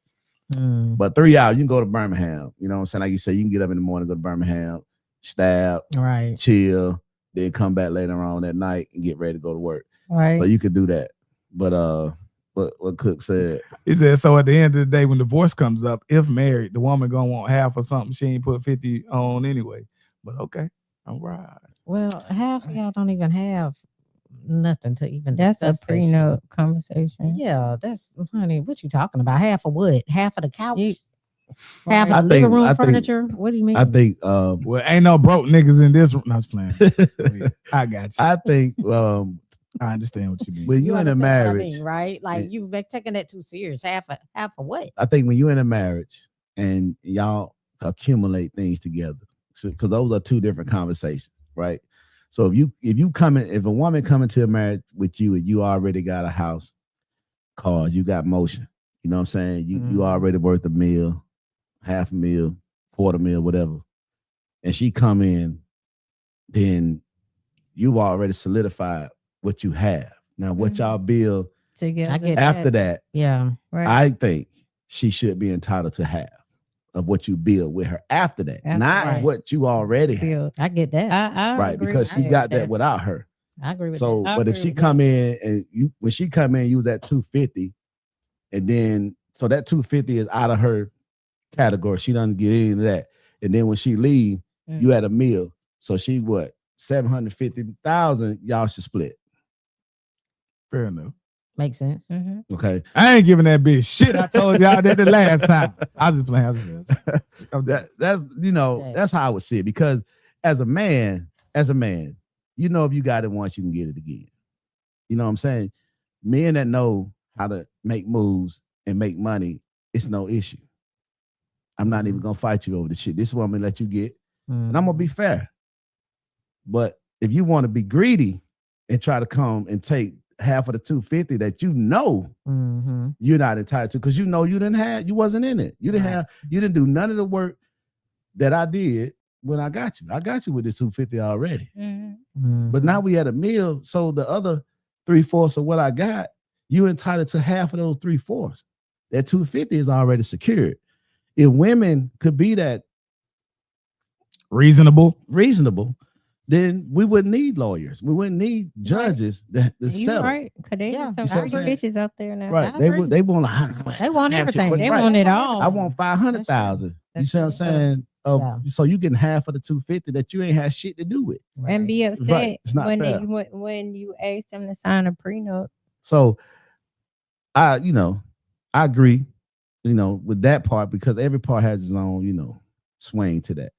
But 3 hours, you can go to Birmingham. You know what I'm saying? Like you say, you can get up in the morning, go to Birmingham, stab, Right. chill, then come back later on that night and get ready to go to work. Right. So you could do that. But what Cook said, He said, so at the end of the day, when divorce comes up, if married, the woman gonna want half or something she ain't put 50 on anyway. But okay, all right. Well, half of y'all don't even have nothing to even That's a discuss that shit. prenup conversation. Yeah, that's honey. What you talking about? Half of what? Half of the couch? You- Half of I the think- living room I think- furniture? What do you mean? I think Well, ain't no broke niggas in this room. No, I was playing. I got you. I think I understand what you mean. when you in a understand what I marriage, mean, right? Like and- you've been taking that too serious. Half of what? I think when you're in a marriage and y'all accumulate things together, because those are two different conversations, right? So if a woman come into a marriage with you and you already got a house, cars, you got motion, you know what I'm saying? You already worth a meal, half a meal, quarter meal, whatever, and she come in, then you already solidified what you have. Now what y'all build Together. I get after that, Yeah. Right. I think she should be entitled to half of what you build with her after that, After not that. what you already have. Feel- I get that. I Right, agree because with she that. got that without her. I agree with So, that. I but if agree she with come in and when she come in, you was at 250, and then so that 250 is out of her category. She doesn't get any of that. And then when she leave, you at a meal. So she what 750,000. Y'all should split. Fair enough. Makes sense. Mhm. Okay. I ain't giving that bitch shit. I told y'all that the last time. I was just playing. That's that's how I would see it, because as a man, you know, if you got it once, you can get it again. You know what I'm saying? Men that know how to make moves and make money, it's no issue. I'm not even gonna fight you over the shit. This is what I'm gonna let you get, and I'm gonna be fair. But if you want to be greedy and try to come and take half of the 250 that you know you're not entitled to, because you know you wasn't in it. You didn't do none of the work that I did when I got you. I got you with this 250 already. But now we had a meal, so the other 3/4 of what I got, you entitled to half of those 3/4. That 250 is already secured. If women could be that reasonable, then we wouldn't need lawyers. We wouldn't need judges that You settle. right? Because there's Yeah, some you see what I'm freaky saying? bitches out there now. Right. I They agree. they want They want everything. They Right. want it all. I want 500,000. You That's see what I'm true. saying? Yeah. So you getting half of the 250 that you ain't had shit to do with. And be upset Right. It's not when fair. when you ask them to sign a prenup. So I agree, with that part, because every part has its own, swing to that.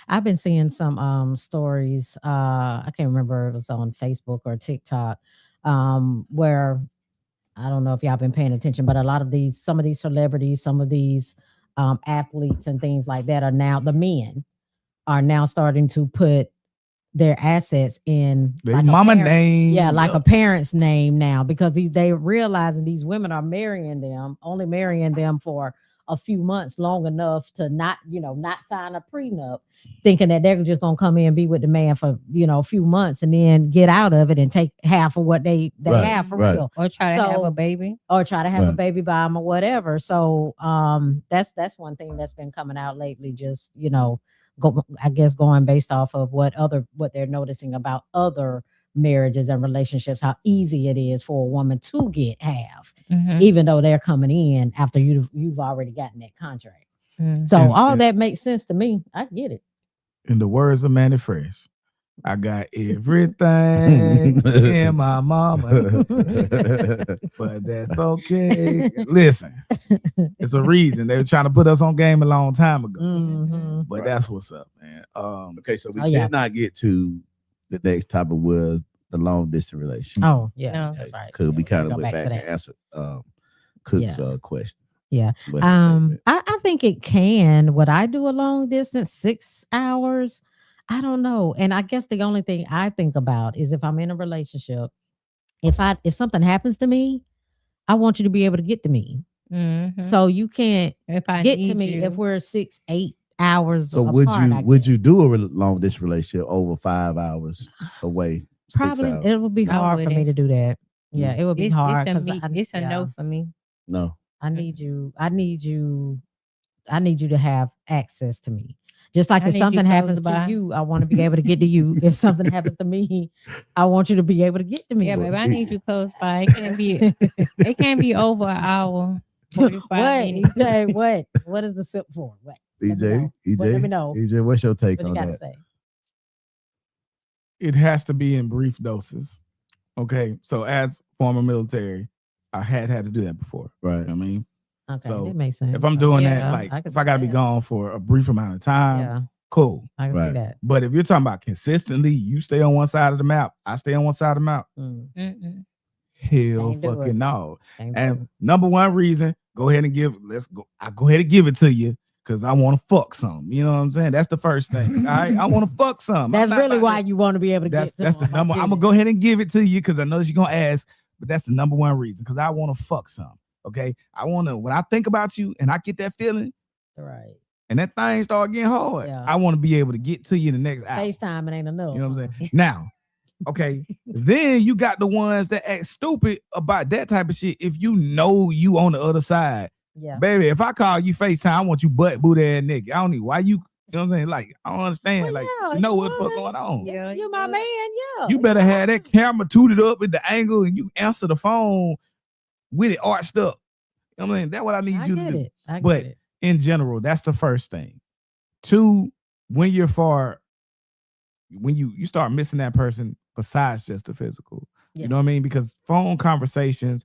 I've been seeing some stories. I can't remember if it was on Facebook or TikTok, where I don't know if y'all been paying attention, but some of these celebrities, some of these athletes and things like that the men are now starting to put their assets in their like mama name. yeah, like a parent's name now, because they realizing these women are only marrying them for a few months, long enough to not sign a prenup, thinking that they're just gonna come in and be with the man for a few months and then get out of it and take half of what they Right, have for right. real, Or try to have So- a baby. or try to have a Right. baby by them or whatever. So that's one thing that's been coming out lately. Just I guess going based off of what they're noticing about other marriages and relationships, how easy it is for a woman to get half, even though they're coming in after you've already gotten that contract. So all that makes sense to me. I get it. In the words of Manny Fresh, I got everything in my mama, but that's okay. Listen, it's a reason they were trying to put us on game a long time ago. But Right. that's what's up, man. Okay, so we Oh, yeah. did not get to the next topic, was the long distance relationship. Oh yeah, No. that's right. Because we Yeah, kind we'll of go went back to and that. answered Cook's question. Yeah. What's his favorite? I think it can. Would I do a long distance 6 hours? I don't know. And I guess the only thing I think about is if I'm in a relationship, if something happens to me, I want you to be able to get to me. So you can't If I get to need me you. if we're 6-8 hours So apart. would you do a long distance relationship over 5 hours away? 6 Probably hours? it would be I hard for me wouldn't. to do that. Yeah, it would be It's hard. a 'cause it's a yeah. no for me. No. I need you to have access to me. Just like I if need you something close happens to by. you, I want to be able to get to you. If something happens to me, I want you to be able to get to me. Yeah, babe, I need you close by. It can't be over an hour. 45 what? minutes. EJ, what is the sip for? What? Let me EJ, know. EJ, Well, let me know. EJ, what's your take What you on got to that? say? It has to be in brief doses. Okay. So as former military, I had to do that before. Right. You know what I mean? Okay, So, that makes sense. If I'm doing Yeah, that, like I can if I see gotta be that. gone for a brief amount of time, Yeah, cool. I can Right. see that. But if you're talking about consistently, you stay on one side of the map, I stay on one side of the map. Mm-mm. Hell Can't do it. fucking no. Can't do And it. number one reason, I go ahead and give it to you because I want to fuck some. You know what I'm saying? That's the first thing. All right. I want to fuck some. That's really why you want to be able to That's get. the number. I'm gonna go ahead and give it to you because I know that you're gonna ask, but that's the number one reason because I want to fuck some. Okay. I want to, when I think about you and I get that feeling Right. and that thing start getting hard, Yeah. I want to be able to get to you in the next hour. FaceTime it ain't enough. You know what I'm huh? saying? Now, okay, then you got the ones that act stupid about that type of shit. If you know you on the other side, Yeah. Baby, if I call you FaceTime, I want you butt booty ass nigga. I don't need why you know what I'm saying? Like, I don't understand. Well, like, yeah, you know you what the fuck would. going on. Yeah, You my would. man, yeah. You better have that camera tooted up with the angle and you answer the phone with it arched up. You know what I mean? That's what I need I you to get do. it. I But get it. in general, that's the first thing. 2, when you're when you start missing that person besides just the physical. Yeah. You know what I mean? Because phone conversations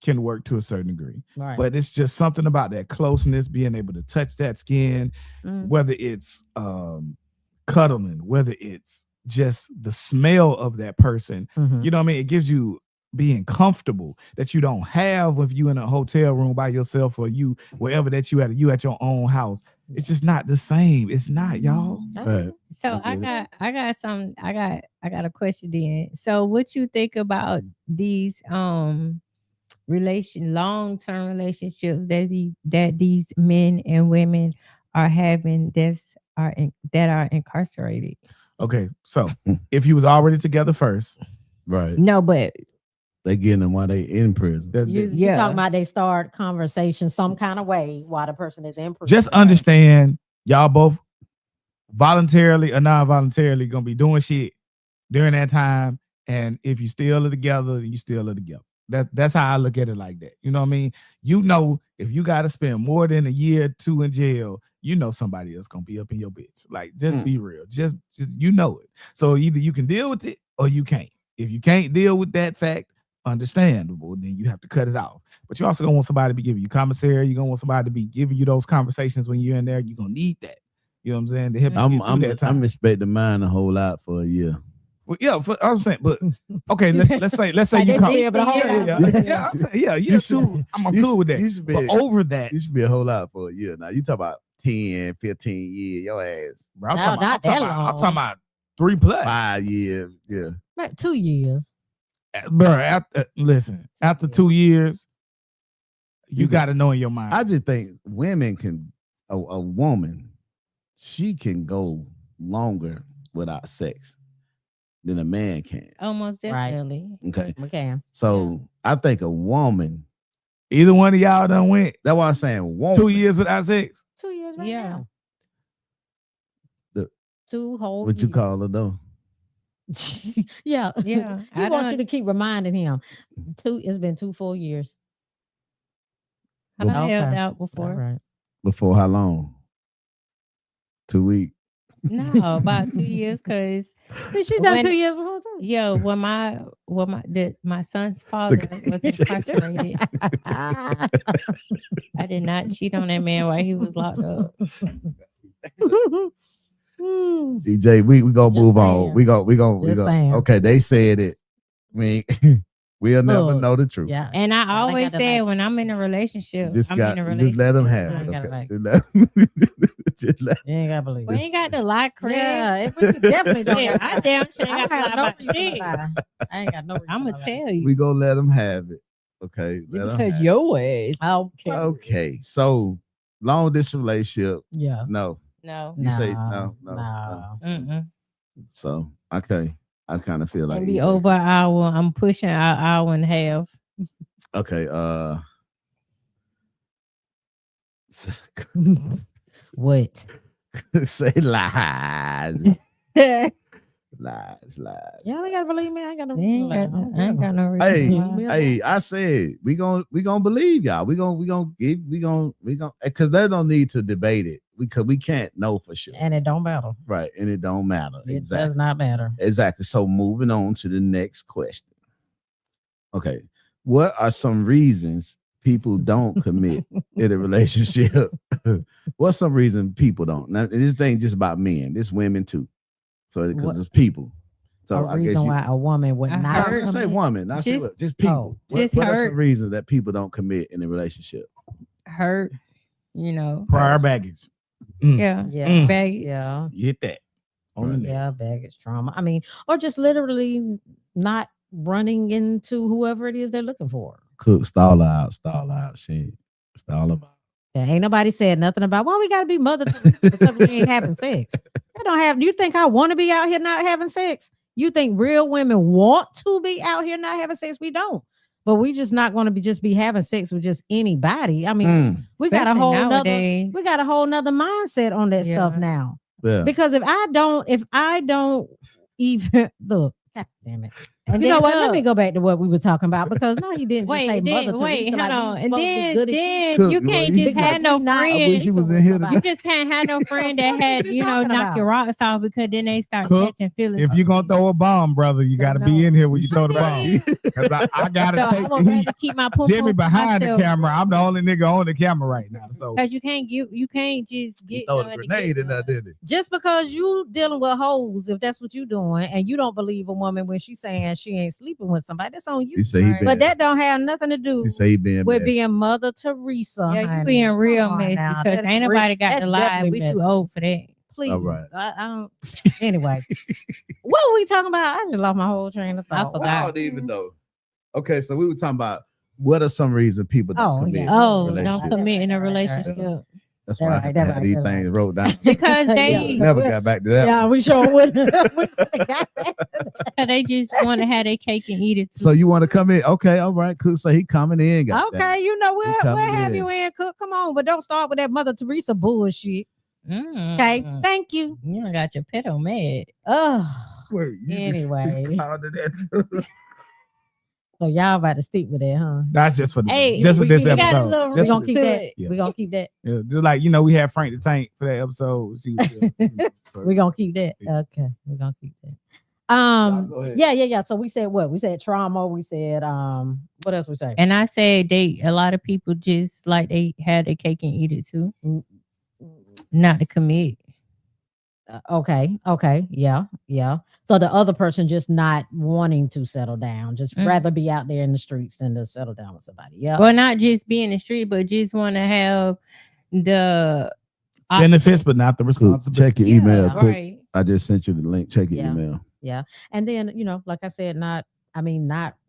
can work to a certain degree. Right. But it's just something about that closeness, being able to touch that skin, whether it's cuddling, whether it's just the smell of that person. You know what I mean? It gives you being comfortable that you don't have if you in a hotel room by yourself or you wherever that you at your own house. It's just not the same. It's not, y'all. Right. So I get I got a question then. So what you think about these long-term relationships that these men and women are having that are incarcerated? Okay, so if you was already together first, Right. No, but They getting them while they in prison. You Yeah. talking about they start conversation some kind of way while the person is in prison. just understand y'all both voluntarily or non-voluntarily gonna be doing shit during that time. And if you still are together, you still are together. That's how I look at it like that. You know what I mean? You know, if you gotta spend more than a year or 2 in jail, you know somebody else gonna be up in your bitch. Like, just be real. Just you know it. So either you can deal with it or you can't. If you can't deal with that fact, understandable, then you have to cut it off. But you also gonna want somebody to be giving you commissary. You're gonna want somebody to be giving you those conversations when you're in there. You're gonna need that. You know what I'm saying? To help you get through that time. I'm expecting mine a whole lot for a year. Well, yeah, I'm saying, but okay, let's say Like you they come. be able to hold out. Yeah, I'm saying, yeah, too. I'm cool with that. You should be, But over that, you should be a whole lot for a year. Now you talk about 10, 15 years, your ass bro, I'm No, talking not that I'm long. talking about 3+. 5 years. Yeah. Like 2 years. Bro, listen, after 2 years, you got to know in your mind. I just think women can, a woman, she can go longer without sex than a man can. almost Right. definitely. Okay. We can. So I think a woman, Either one of y'all done went that's why I'm saying woman. 2 years without sex. 2 years right Yeah. now. The- 2 whole What you years. call her though? Yeah. Yeah, He I wants you don't- to keep reminding him. It's been 2 full years. I done Okay. held out All before. right. Before how long? 2 weeks. No, about 2 years, because She done When- 2 years before too. yo, when my son's father was incarcerated, I did not cheat on that man while he was locked up. DJ, we gonna Just move saying. on. We gonna Just saying. okay, they said it. We'll never Look, know the truth. Yeah. And I got always the said like- when I'm in a relationship, Just I'm got in a just let them relationship. have it. I gotta Okay. like- Just let, just let You ain't gotta believe We it. ain't got to lie, Craig. Yeah, if we definitely don't. Yeah, gotta I lie. damn sure I ain't got have to no lie about reason to shit. lie. I ain't got no reason. I'm to gonna lie. tell you we gonna let them have it. Okay. Let 'em because have your ass. Okay. it. Okay. So long distance relationship. Yeah. No. No. You say no. Mm-mm. So okay. I kind of feel like And be EJ. over an hour. I'm pushing an hour and a half. Okay. What? Say lies. Lies. Y'all ain't gotta believe me. I ain't got no. I ain't got, I ain't got no reason. Hey, to lie. Hey, I said we gonna believe y'all. We gonna because they don't need to debate it because we can't know for sure. And it don't matter. Right. And it don't matter. It Exactly. does not matter. Exactly. So moving on to the next question. Okay. What are some reasons people don't commit in a relationship? What's some reason people don't? Now, this ain't just about men, this women too. So What- because it's people. So a I guess reason you, why a woman would I not. no, heard- let's say commit. woman. Not say Just- what, just people. oh, just what are hurt. some reasons that people don't commit in a relationship? Hurt, you know. Prior baggage. Yeah. Yeah. Bag. Yeah. You hit that. On the neck. Yeah. Baggage trauma. I mean, or just literally not running into whoever it is they're looking for. Cook, stall out, shit. Stall them out. Yeah, ain't nobody said nothing about why we gotta be mother because we ain't having sex. I don't have. You think I want to be out here not having sex? You think real women want to be out here not having sex? We don't. but we just not going to be having sex with just anybody. I mean, Mm, we got a Especially whole nother nowadays. mindset on that stuff Yeah. now. yeah. Because if I don't even look, God damn it. And You know then what? Let look, me go back to what we were talking about because no, he didn't just say Wait, Mother then, wait, Teresa. hold like, we on. And supposed to be then, good at then Cook, you well, can't he- just have no I wish he friend. was in here You to just can't have no friend that had, What you knock talking your about? rocks off because then they start Cook, catching feelings. If you're gonna throw a bomb, brother, you got to be No. in here when you throw the I bomb. mean, 'Cause I gotta So I take would the rather heat. keep my poo Jimmy to behind the myself. camera. I'm the only nigga on the camera right now. So Because you can't just He get throw none the to grenade get in there, none. didn't he? just because you dealing with hoes, if that's what you doing, and you don't believe a woman when she's saying she ain't sleeping with somebody, that's on you. He say he Right. been. But that don't have nothing to do He say he been. with messy. being Mother Teresa. Yeah, you honey. being real Come on messy now, because that's ain't nobody got that's to lie. definitely We messy. too old for that. Please. All right. I don't. Anyway, what were we talking about? I just lost my whole train of I thought. forgot. I don't even know. Okay, so we were talking about what are some reasons people don't Oh, commit. yeah. in Oh, relationships. don't commit in a Right, right, right. relationship. That's That why I right, had that to have right, these that things right. wrote down. Because Yeah. they Never got back to that. Yeah, one. we sure would. We got that. they just want to have their cake and eat it too. So you want to come in? Okay, all right, cool. So he coming in. Goddamn. Okay, you know We we'll coming have in. you in, Cook. Come on, but don't start with that Mother Teresa bullshit. Okay, thank you. You done got your pedo mad. Oh, Wait, you Anyway. just called it that too. so y'all about to stick with that, huh? that's just for the Hey, just for we this got a episode. little We Just gonna for keep this- that. Yeah. We gonna keep that. Yeah, just like we had Frank the Tank for that episode. She was, We gonna keep that. Yeah. Okay, we gonna keep that. Go ahead. Yeah. So we said what? We said trauma. We said what else we say? And I said a lot of people just like they had their cake and eat it too. Not to commit. Okay. Yeah. So the other person just not wanting to settle down, just Mhm. rather be out there in the streets than to settle down with somebody. Yeah. Well, not just be in the street, but just want to have the benefits, but not the Cook, responsibility. check your email. Yeah, Cook. right. I just sent you the link. Check your Yeah. email. And then, like I said, not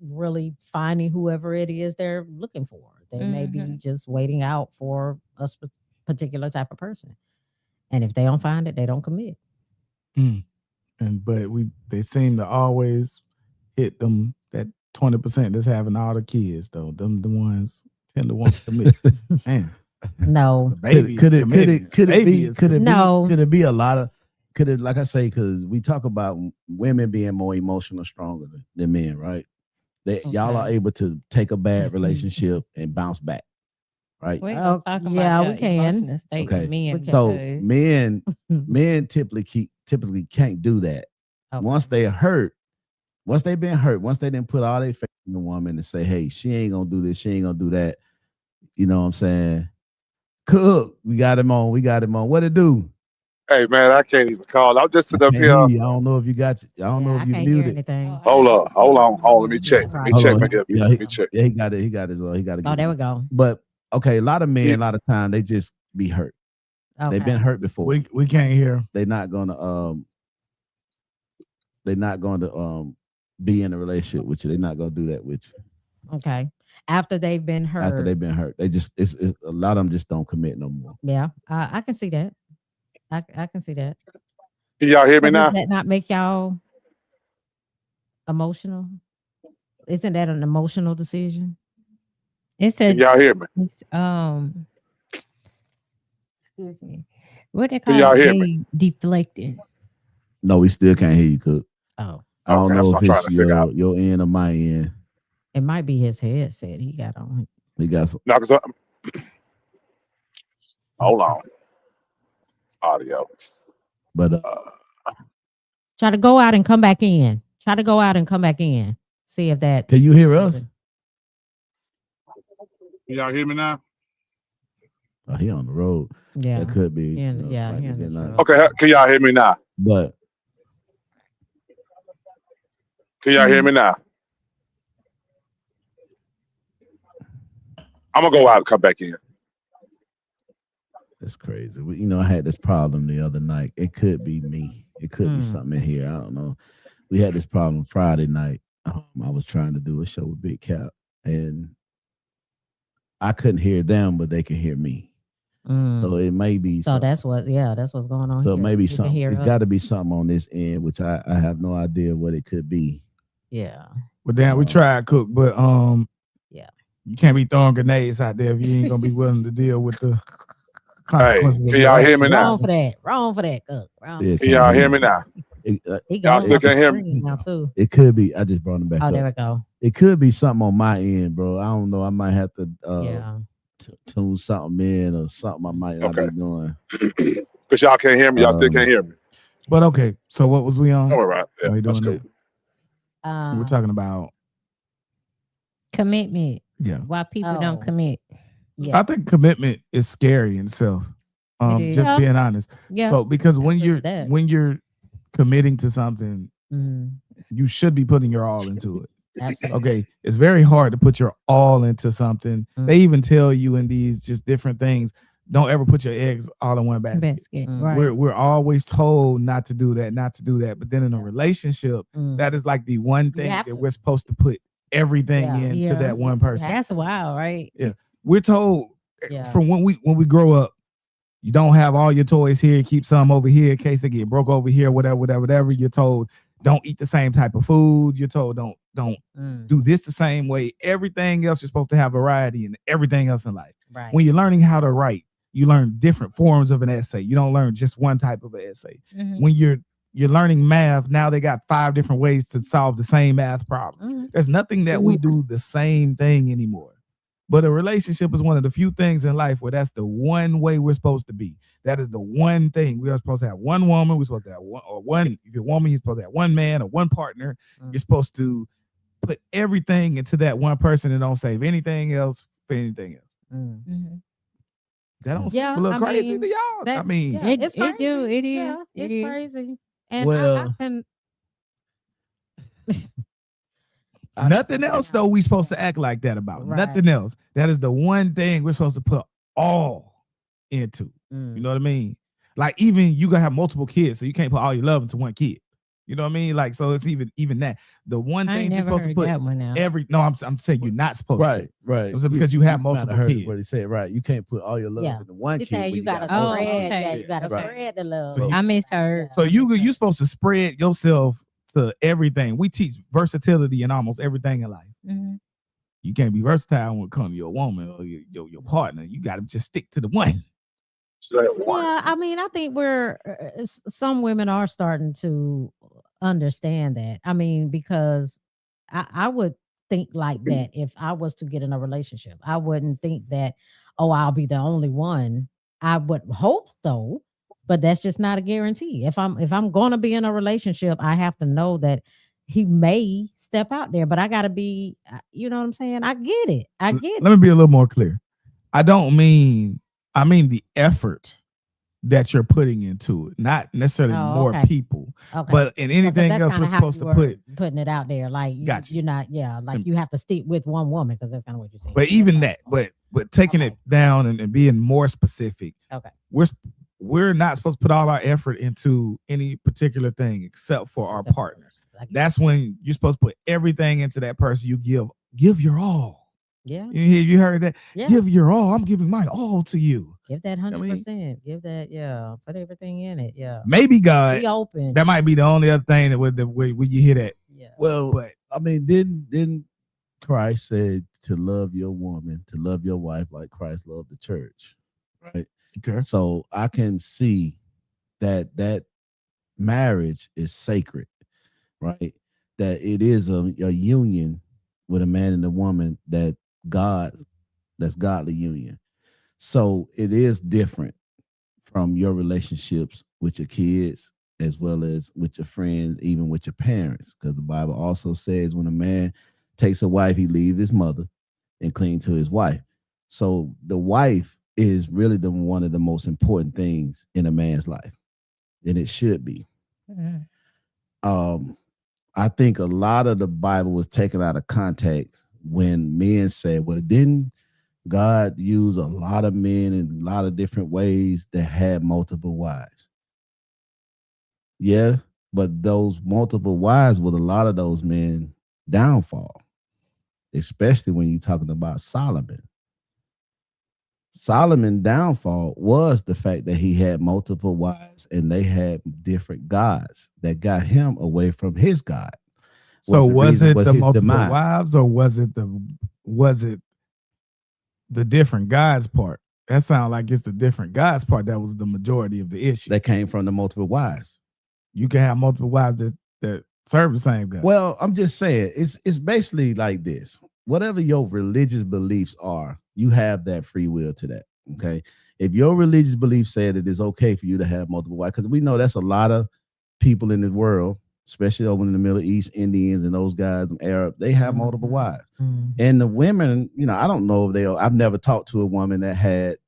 really finding whoever it is they're looking for. They may be just waiting out for a particular type of person. And if they don't find it, they don't commit. But they seem to always hit them that 20% that's having all the kids though. Them the ones tend to want to commit. Man, No. the baby Could is it committed. be? Baby is Could it No. be? Could it be a lot of? Could it, like I say, because we talk about women being more emotional, stronger than men, right? Y'all are Okay. able to take a bad relationship and bounce back, right? We're Oh, gonna talk yeah, about we the can. emotional state Okay. of men. So because- men typically can't do that. Okay. Once they've been hurt, once they didn't put all their faith in the woman and say, hey, she ain't gonna do this, she ain't gonna do that. You know what I'm saying? Cook, we got him on. What it do? Hey man, I can't even call. I'm just I sitting up can't here. hear you. I don't know if you got. I don't know I if you can't hear muted. anything. Hold on. Let me check. Let me Hold check on. my earpiece. Yeah, Let me check. Yeah, he got it. He got his. He got it. Oh, there we go. But okay, a lot of men, Yeah. a lot of time, they just be hurt. Okay. They've been hurt before. We can't hear. They're not gonna be in a relationship with you. They're not gonna do that with you Okay. After they've been hurt. after they've been hurt. They just it's a lot of them just don't commit no more. Yeah. I can see that. I can see that. Can y'all hear me But now? does that not make y'all emotional? Isn't that an emotional decision? It Can said y'all hear me? it's, excuse me. What they Can call y'all it? hear me? Deflecting. No, we still can't hear you, Cook. Oh, I don't Okay, that's know what if I'm trying it's to figure out. your end or my end. it might be his headset he got on. We got some. No, because hold on. Audio. But Try to go out and come back in. See if that. can you hear us? Can y'all hear me now? Oh, he on the road. Yeah. That could be. Yeah, might he be on the getting out. road. Okay, can y'all hear me now? But Can y'all hear me now? I'm gonna go out and come back in. that's crazy. I had this problem the other night. It could be me. It could be Mm. something in here. I don't know. We had this problem Friday night. I was trying to do a show with Big Cap, and I couldn't hear them, but they could hear me. Mm. So it may be. So something. that's what's going on. So here. maybe You can something. hear It's us. got to be something on this end, which I have no idea what it could be. Yeah. But then we tried Cook, but You can't be throwing grenades out there if you ain't gonna be willing to deal with the consequences of can your y'all hear actions. me now? Wrong for that. Wrong for that. Wrong. Yeah, Can y'all hear me now? It, He Y'all gone still off the can't hear me? screen now too. it could be. I just brought him back Oh, up. there we go. It could be something on my end, bro. I don't know. I might have to Yeah. tune something in or something I might not Okay. be doing. Because y'all can't hear me. Y'all still can't hear me. But okay, so what was we on? All right. Yeah, Why you that's doing cool. that? We're talking about Commitment. yeah. Why people Oh. don't commit. Yeah. I think commitment is scary in itself. It is. Just Yeah. being honest. Yeah. So because when agree you're with that. when you're committing to something, Mhm. you should be putting your all into it. Absolutely. Okay, it's very hard to put your all into something. Mm. They even tell you in these just different things, don't ever put your eggs all in one basket. Basket. Mm. Right. We're always told not to do that, not to do that. But then in a relationship, Mm. that is like the one thing have that to. we're supposed to put everything Yeah. into Yeah. that one person. That's wild, right? We're told Yeah. from when we grow up, you don't have all your toys here, keep some over here in case they get broke over here, whatever. You're told don't eat the same type of food. You're told don't Mm. do this the same way. Everything else you're supposed to have variety in everything else in life. Right. When you're learning how to write, you learn different forms of an essay. You don't learn just one type of an essay. Mhm. When you're learning math, now they got 5 different ways to solve the same math problem. Mhm. There's nothing that we do the same thing anymore. But a relationship is one of the few things in life where that's the one way we're supposed to be. That is the one thing. We are supposed to have one woman. We're supposed to have one. If you're a woman, you're supposed to have one man or one partner. Mm. You're supposed to put everything into that one person and don't save anything else for anything else. Mm. Mhm. That don't Yeah, seem a little I crazy mean, to y'all. that- I mean, yeah, It- it's it crazy. do, it Yeah, is, it it's is. crazy. And Well- I can. nothing else though we supposed to act like that about. Right. Nothing else. That is the one thing we're supposed to put all into. Mm. You know what I mean? Like even you gonna have multiple kids, so you can't put all your love into one kid. You know what I mean? Like so it's even that. The one I thing ain't you're never supposed to heard put that one out. I'm saying you're not supposed to. Right. It was because you have might multiple heard kids. What he said, right? You can't put all your love Yeah. into one He kid. saying but you gotta Oh, spread. okay. Yeah, you gotta Right. spread the love. So I misheard. So you're supposed to spread yourself to everything. We teach versatility in almost everything in life. Mhm. You can't be versatile when it comes to your woman or your partner. You got to just stick to the one. So that one. Yeah, I mean, I think some women are starting to understand that. I mean, because I would think like that if I was to get in a relationship. I wouldn't think that, oh, I'll be the only one. I would hope so, but that's just not a guarantee. If I'm going to be in a relationship, I have to know that he may step out there, but I got to be, you know what I'm saying? I get it. I get Let me be a little more clear. I mean the effort that you're putting into it, not necessarily Oh, more okay. people, Okay. but in anything that's else kinda we're how supposed you to were put. putting it out there, like Gotcha. you're not, yeah, like Mm. you have to stick with one woman because that's kind of what you're saying. But even that, but taking Okay. it down and being more specific. Okay. We're not supposed to put all our effort into any particular thing except for our partner. Like, That's when you're supposed to put everything into that person. You give your all. yeah, You heard that? yeah. Give your all. I'm giving my all to you. Give that I mean- 100%. Give that, yeah. Put everything in it, yeah. Maybe God. Be open. That might be the only other thing that when you hear that. Yeah. Well, But I mean, didn't Christ said to love your woman, to love your wife like Christ loved the church, right? okay. So I can see that marriage is sacred, right? That it is a union with a man and a woman that's godly union. So it is different from your relationships with your kids as well as with your friends, even with your parents, because the Bible also says when a man takes a wife, he leaves his mother and cling to his wife. So the wife is really one of the most important things in a man's life, and it should be. Mhm. I think a lot of the Bible was taken out of context when men said, well, didn't God use a lot of men in a lot of different ways that had multiple wives? Yeah, but those multiple wives with a lot of those men downfall, especially when you're talking about Solomon. Solomon's downfall was the fact that he had multiple wives and they had different gods that got him away from his God. So was reason it was the his multiple demise. wives or was it the different gods part. That sounds like it's the different gods part that was the majority of the issue. That came from the multiple wives. You can have multiple wives that serve the same God. Well, I'm just saying, it's basically like this. Whatever your religious beliefs are, you have that free will to that. Okay. If your religious beliefs say that it's okay for you to have multiple wives, because we know that's a lot of people in the world, especially over in the Middle East, Indians and those guys, Arab, they have multiple wives. And the women, I don't know if I've never talked to a woman that had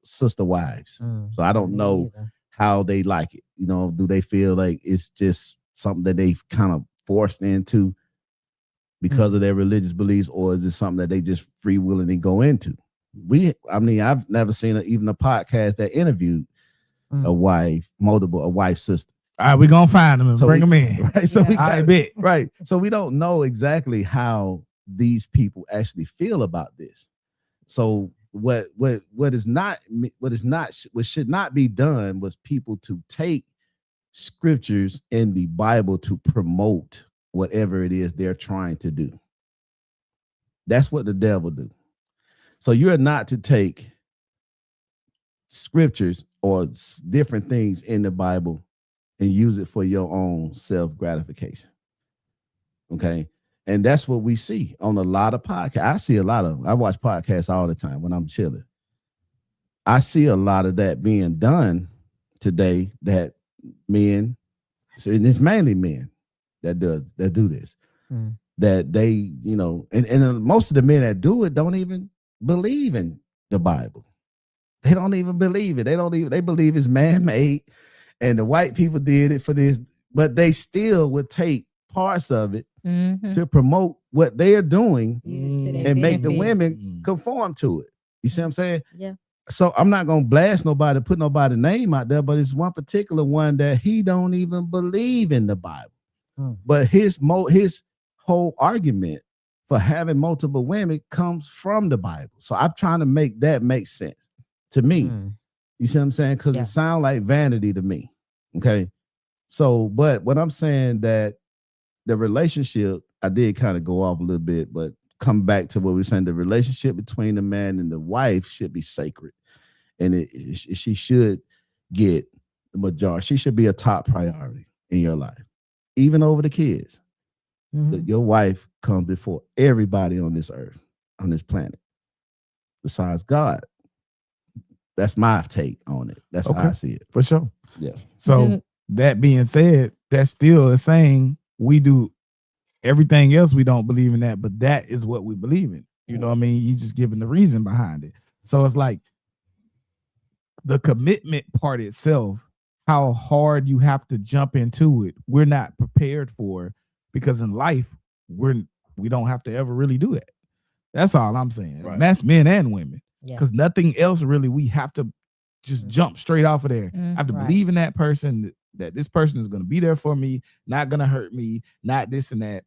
sister wives. So I don't know how they like it. Do they feel like it's just something that they've kind of forced into because of their religious beliefs, or is it something that they just free willingly go into? I've never seen even a podcast that interviewed a wife sister. All right, we're gonna find them and bring them in. Right. So I bet. Right. So we don't know exactly how these people actually feel about this. So what should not be done was people to take scriptures in the Bible to promote whatever it is they're trying to do. That's what the devil do. So you're not to take scriptures or different things in the Bible and use it for your own self-gratification. Okay. And that's what we see on a lot of podcasts. I see a lot of them. I watch podcasts all the time when I'm chilling. I see a lot of that being done today, that men, and it's mainly men that do this. That they, and most of the men that do it don't even believe in the Bible. They don't even believe it. They believe it's man-made. And the white people did it for this, but they still would take parts of it to promote what they're doing and make the women conform to it. You see what I'm saying? Yeah. So I'm not going to blast nobody, put nobody's name out there, but it's one particular one that he don't even believe in the Bible. But his whole argument for having multiple women comes from the Bible. So I'm trying to make that make sense to me. You see what I'm saying? Because it sounds like vanity to me. Okay. So, but what I'm saying that the relationship, I did kind of go off a little bit, but come back to what we're saying, the relationship between the man and the wife should be sacred. And she should get the majority. She should be a top priority in your life, even over the kids. Your wife comes before everybody on this earth, on this planet, besides God. That's my take on it. That's how I see it. For sure. Yeah. So that being said, that still is saying we do everything else. We don't believe in that, but that is what we believe in. You know what I mean? He's just giving the reason behind it. So it's like the commitment part itself, how hard you have to jump into it. We're not prepared for, because in life, we don't have to ever really do that. That's all I'm saying. Right. And that's men and women. Because Yeah. nothing else really, we have to just jump straight off of there. I have to Right. believe in that person, that this person is going to be there for me, not going to hurt me, not this and that.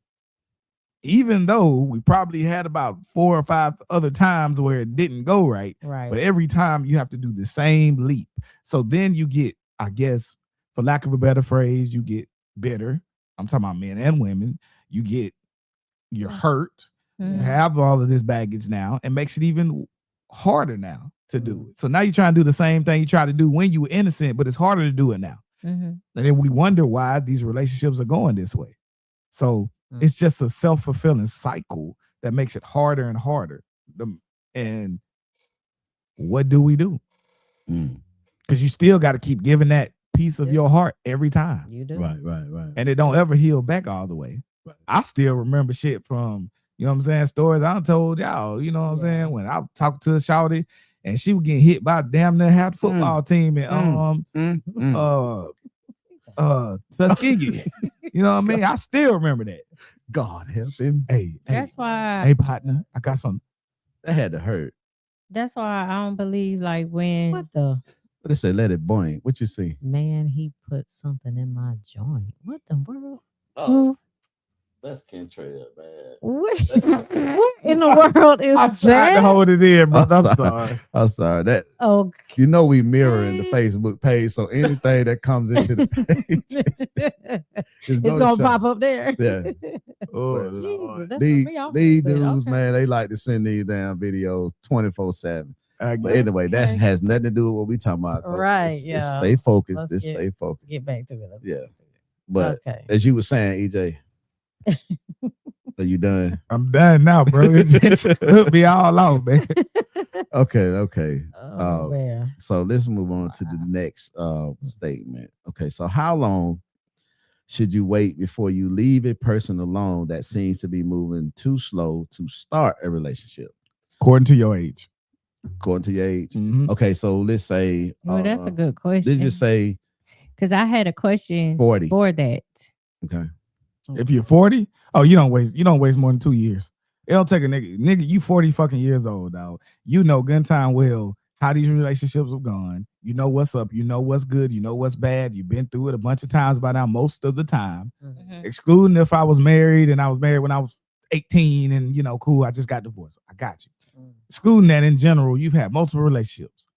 Even though we probably had about 4 or 5 other times where it didn't go right, Right. but every time you have to do the same leap. So then you get, I guess, for lack of a better phrase, you get bitter. I'm talking about men and women. You're hurt. You have all of this baggage now, and makes it even harder now to do it. So now you're trying to do the same thing you tried to do when you were innocent, but it's harder to do it now. And then we wonder why these relationships are going this way. So it's just a self-fulfilling cycle that makes it harder and harder. And what do we do? Because you still got to keep giving that piece of your heart every time. You do. Right. And it don't ever heal back all the way. I still remember shit from, you know what I'm saying, stories I told y'all, you know what I'm saying, when I talked to a shawty and she was getting hit by damn near half the football team in Tuskegee. You know what I mean? I still remember that. God help him. Hey, That's why. hey, partner, I got some. That had to hurt. That's why I don't believe like when What the But they said let it boing. What you see? man? He put something in my joint. What the world? Oh, that's Kentrail, man. What in the world is I tried to that? hold it in, but I'm I'm sorry. I'm sorry. That Oh, we mirroring the Facebook page, so anything that comes into the page it's is gonna show. pop up there. Yeah. Oh, But Lord. that's these what we all these but dudes, okay. man, they like to send these damn videos 24/7. I But get it. anyway, that Okay. has nothing to do with what we talking about. Though. Right, Let's yeah. stay focused. Let's Let's get- stay focused. Get back to it. Let's Yeah. get back to it. But Okay. as you were saying, EJ, are you done? I'm done now, bro. It'll be all out, man. Okay. Oh, man. So let's move on to the next statement. Okay, so how long should you wait before you leave a person alone that seems to be moving too slow to start a relationship, According to your age. according to your age? Mhm. Okay, so let's say, Well, that's a good question. let's just say Because I had a question 40. for that. Okay. If you're 40, oh, you don't waste more than 2 years. It don't take a nigga, you 40 fucking years old, dog. You know good time well how these relationships have gone. You know what's up, you know what's good, you know what's bad. You've been through it a bunch of times by now, most of the time. Mhm. Excluding if I was married and I was married when I was 18 and cool, I just got divorced. I got you. Excluding that in general, you've had multiple relationships.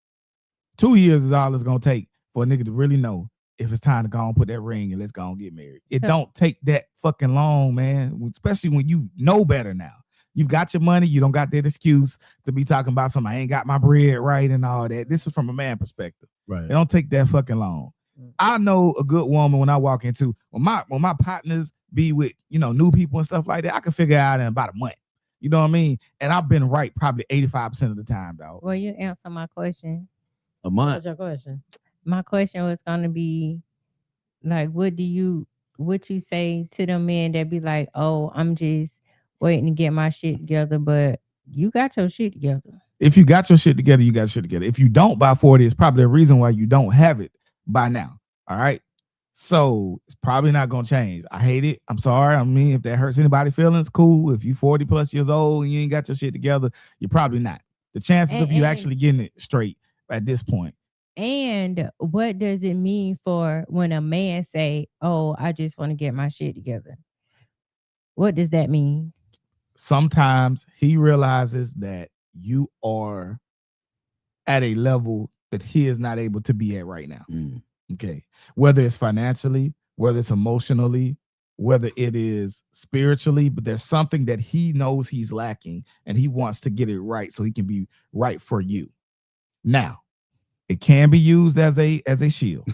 2 years is all it's gonna take for a nigga to really know if it's time to go and put that ring and let's go and get married. It don't take that fucking long, man. Especially when you know better now. You've got your money. You don't got that excuse to be talking about something. I ain't got my bread right and all that. This is from a man perspective. Right. It don't take that fucking long. I know a good woman when I walk into when my partners be with new people and stuff like that. I can figure out in about a month. You know what I mean? And I've been right probably 85% of the time, dog. Well, you answer my question. A What's month. your question? My question was gonna be like, what you say to them men that be like, oh, I'm just waiting to get my shit together, but you got your shit together. If you got your shit together, you got your shit together. If you don't by 40, it's probably a reason why you don't have it by now. All right. So it's probably not gonna change. I hate it. I'm sorry. I mean, if that hurts anybody's feelings, cool. If you 40 plus years old and you ain't got your shit together, you're probably not. The chances of you actually getting it straight at this point. And what does it mean for when a man say, oh, I just want to get my shit together? What does that mean? Sometimes he realizes that you are at a level that he is not able to be at right now. Okay. Whether it's financially, whether it's emotionally, whether it is spiritually, but there's something that he knows he's lacking and he wants to get it right so he can be right for you. Now, it can be used as a shield.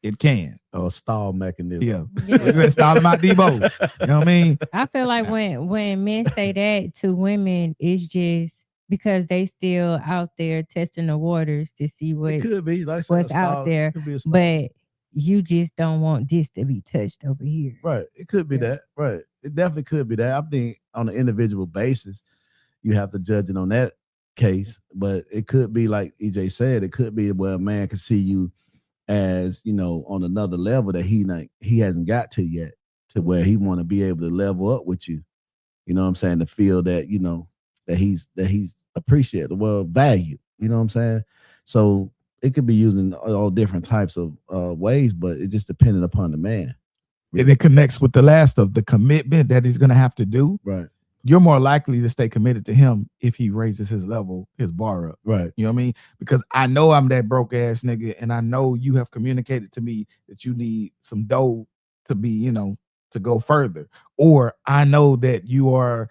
It can. Or a stall mechanism. Yeah. Let's stall him out, Debo. You know what I mean? I feel like when men say that to women, it's just because they still out there testing the waters to see It what's could be like what's out there, Could be a stall. but you just don't want this to be touched over here. Right. It could be that. Right. It definitely could be that. I think on an individual basis, you have to judge it on that case. But it could be like EJ said, it could be where a man can see you as, on another level that he hasn't got to yet, to where he want to be able to level up with you. You know what I'm saying? To feel that, that he's appreciated, well, value. You know what I'm saying? So it could be used in all different types of ways, but it just depended upon the man. And it connects with the last of the commitment that he's going to have to do. Right. You're more likely to stay committed to him if he raises his level, his bar up. Right. You know what I mean? Because I know I'm that broke ass nigga, and I know you have communicated to me that you need some dough to be, to go further. Or I know that you are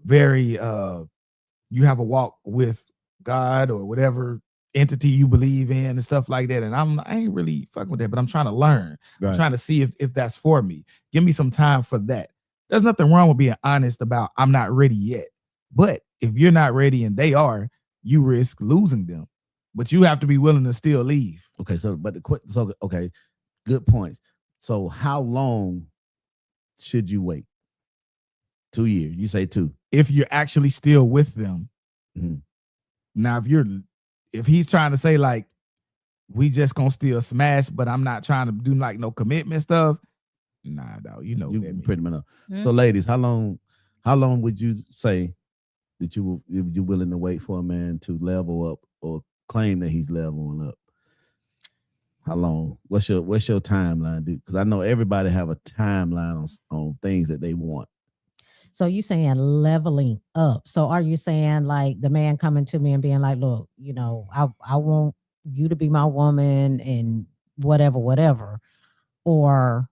very, you have a walk with God or whatever entity you believe in and stuff like that. And I ain't really fucking with that, but I'm trying to learn. Right. I'm trying to see if that's for me. Give me some time for that. There's nothing wrong with being honest about I'm not ready yet. But if you're not ready and they are, you risk losing them. But you have to be willing to still leave. Okay. So, okay, good points. So, how long should you wait? 2 years. You say 2. If you're actually still with them. Mhm. Now, if he's trying to say like, we just gonna still smash, but I'm not trying to do like no commitment stuff. Nah, dog, you know what that You means. pretty much know. So, ladies, how long would you say that you're willing to wait for a man to level up or claim that he's leveling up? How long? What's your timeline, dude? Because I know everybody have a timeline on things that they want. So you saying leveling up. So are you saying like the man coming to me and being like, look, I want you to be my woman and whatever, or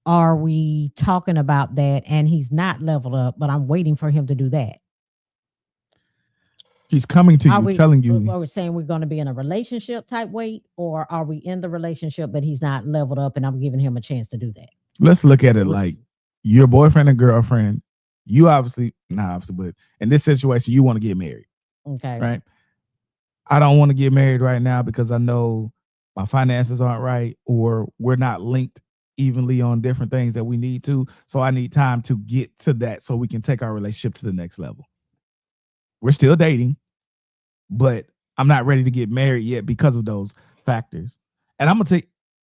are we talking about that and he's not leveled up, but I'm waiting for him to do that? He's coming to Are you, we telling you. Are we saying we're going to be in a relationship type wait, or are we in the relationship but he's not leveled up and I'm giving him a chance to do that? Let's look at it like your boyfriend and girlfriend. You obviously, not obviously, but in this situation, you want to get married, Okay. right? I don't want to get married right now because I know my finances aren't right, or we're not linked evenly on different things that we need to. So I need time to get to that so we can take our relationship to the next level. We're still dating, but I'm not ready to get married yet because of those factors. And I'm gonna tell you,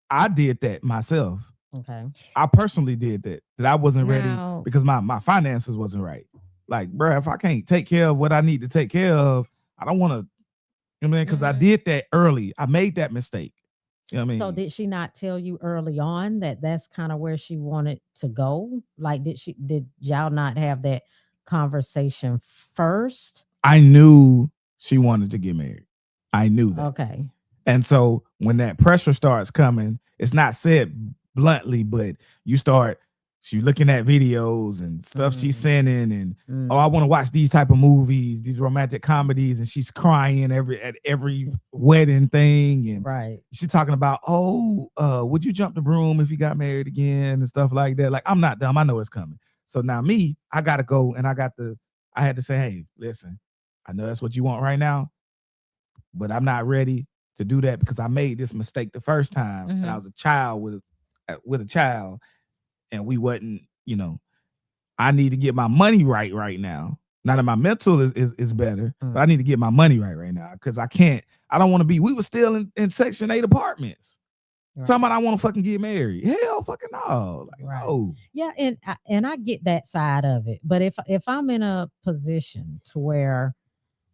I did that myself. Okay. I personally did that I wasn't ready Now- because my finances wasn't right. Like, bro, if I can't take care of what I need to take care of, I don't want to, you know what I mean? Because I Mhm. did that early. I made that mistake. You know what I mean? So did she not tell you early on that that's kind of where she wanted to go? Like, did y'all not have that conversation first? I knew she wanted to get married. I knew that. Okay. And so when that pressure starts coming, it's not said bluntly, but you looking at videos and stuff she's sending, and I want to watch these type of movies, these romantic comedies, and she's crying at every wedding thing, and Right. she's talking about, would you jump the broom if you got married again and stuff like that. Like, I'm not dumb. I know it's coming. So now I gotta go, and I had to say, hey, listen, I know that's what you want right now, but I'm not ready to do that because I made this mistake the first time, and I was a child with a child, and we wasn't, I need to get my money right now. Now that my mental is better, but I need to get my money right now because I don't want to be. We were still in Section 8 apartments. Right. Talking about I want to fucking get married. Hell, fucking no. Like, Right. no. Yeah, and I get that side of it, but if I'm in a position to where,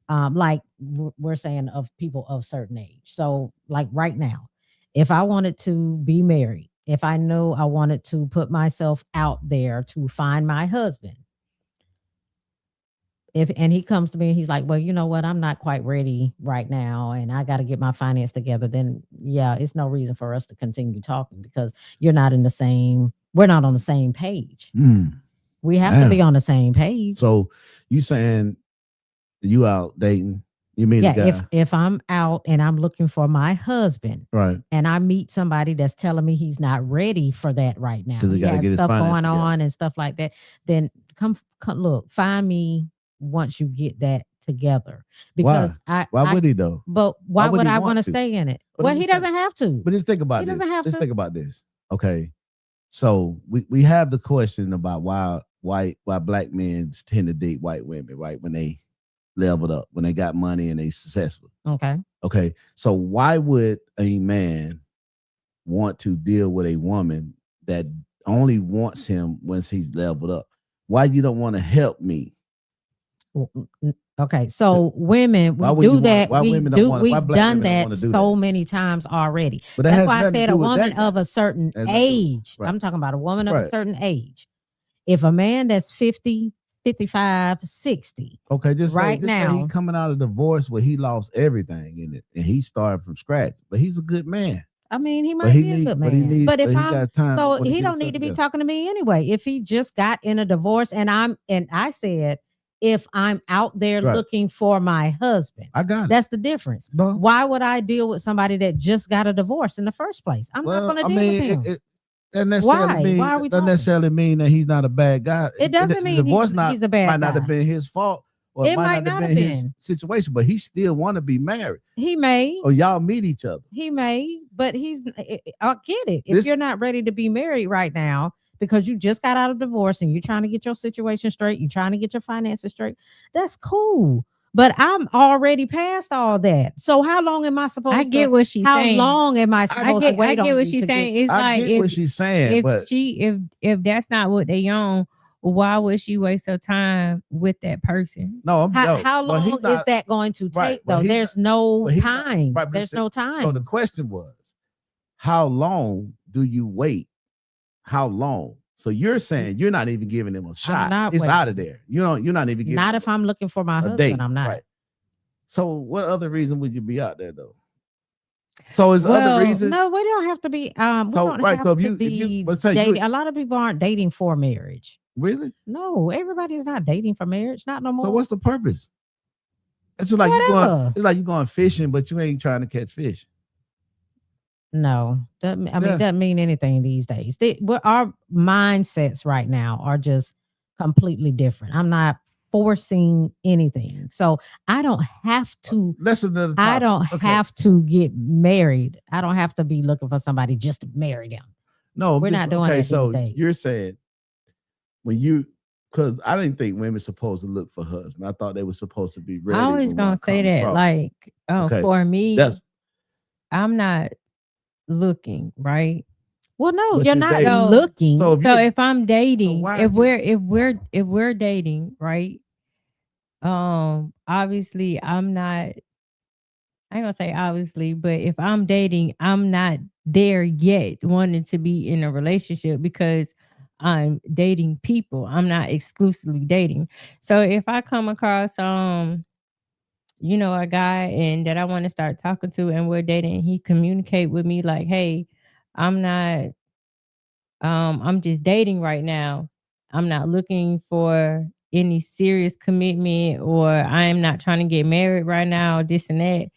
like we're saying of people of certain age, so like right now, if I wanted to be married, if I know I wanted to put myself out there to find my husband, and he comes to me and he's like, well, you know what, I'm not quite ready right now and I got to get my finance together, then yeah, it's no reason for us to continue talking because we're not on the same page. We have to be on the same page. So you saying you out dating? You mean the guy? If I'm out and I'm looking for my husband, Right, and I meet somebody that's telling me he's not ready for that right now, 'Cause he gotta has get his stuff finance going together. on and stuff like that, then come look, find me once you get that together. Because why would he though? But why would would he I want want to to? stay in it? But Well, I'm he just saying- doesn't have to. But just think about He this. doesn't have Just to. think about this. Okay, so we have the question about why black men tend to date white women, right? When they leveled up, when they got money and they successful. Okay. Okay, so why would a man want to deal with a woman that only wants him once he's leveled up? Why you don't want to help me? Okay, so women, Why we would you do want- that. why We women don't do. wanna- We've why black done women don't that wanna do so that? many times already. But that That's has why I nothing to said do a with woman that guy. of a certain Has nothing to do- age. right. I'm talking about a woman of Right. a certain age. If a man that's 50, 55, 60, Okay, just right say now- he coming out of divorce where he lost everything in it and he started from scratch. But he's a good man. I mean, he But might he be a need- good but he man. needs- But if but he I'm got time so before he he get don't himself need to be together. talking to me anyway. If he just got in a divorce and I said, if I'm out there Right. looking for my husband, I got it. that's the difference. No. Why would I deal with somebody that just got a divorce in the first place? I'm not going to deal with him. it doesn't necessarily Why? mean Why are we doesn't talking? necessarily mean that he's not a bad guy. It doesn't mean divorce he's a bad might not guy. have been his fault, or It it might not have been his been. situation, but he still want to be married. He may, Or y'all meet each other. but I get it. If This- you're not ready to be married right now because you just got out of divorce and you're trying to get your situation straight, you're trying to get your finances straight, that's cool. But I'm already past all that. So how long am I supposed I to? get what she's how saying. long am I supposed to I wait on get what you she's to saying. get- It's I like get what she's saying, but if that's not what they own, why would she waste her time with that person? no, How but he's long is not- that going to take Right, but though? he's There's not- no but he's not- time. right, but There's see- no time. So the question was, how long do you wait? How long? So you're saying you're not even giving him a shot. not It's waiting. out of there. You're not even giving Not him if I'm looking for my a husband. date. I'm not. Right. So what other reason would you be out there though? So is Well, other reasons. No, we don't have to be. We So, don't right, have so if to you- if you- be let's say you- dating. A lot of people aren't dating for marriage. Really? No, everybody's not dating for marriage. Not no more. So what's the purpose? It's just like you going. Whatever. It's like you going fishing, but you ain't trying to catch fish. No, I mean, Yeah. doesn't mean anything these days. Our mindsets right now are just completely different. I'm not forcing anything, so I don't have to. That's another. I topic. don't Okay. have to get married. I don't have to be looking for somebody just to marry them. No, We're not doing that these so days. you're saying when you, because I didn't think women supposed to look for husbands. I thought they were supposed to be ready. I always when gonna one say come that, across. like, Okay. for me, That's I'm not looking, right? Well, no, But you're you're not dating. looking. So if So you, if I'm dating, why if are we're dating, right? Obviously I'm not, I ain't gonna say obviously, but if I'm dating, I'm not there yet wanting to be in a relationship because I'm dating people. I'm not exclusively dating. So if I come across you know, a guy and that I want to start talking to and we're dating, he communicate with me like, hey, I'm not I'm just dating right now. I'm not looking for any serious commitment or I am not trying to get married right now, this and that.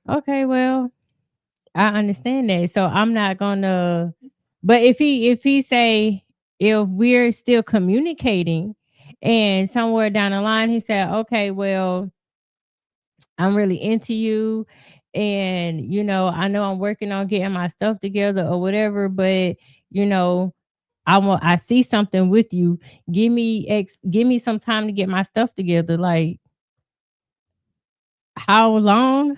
Okay, well, I understand that. So I'm not gonna, but if he say, if we're still communicating and somewhere down the line he said, okay, well, I'm really into you and you know, I know I'm working on getting my stuff together or whatever, but you know, I see something with you. Give me some time to get my stuff together. Like, how long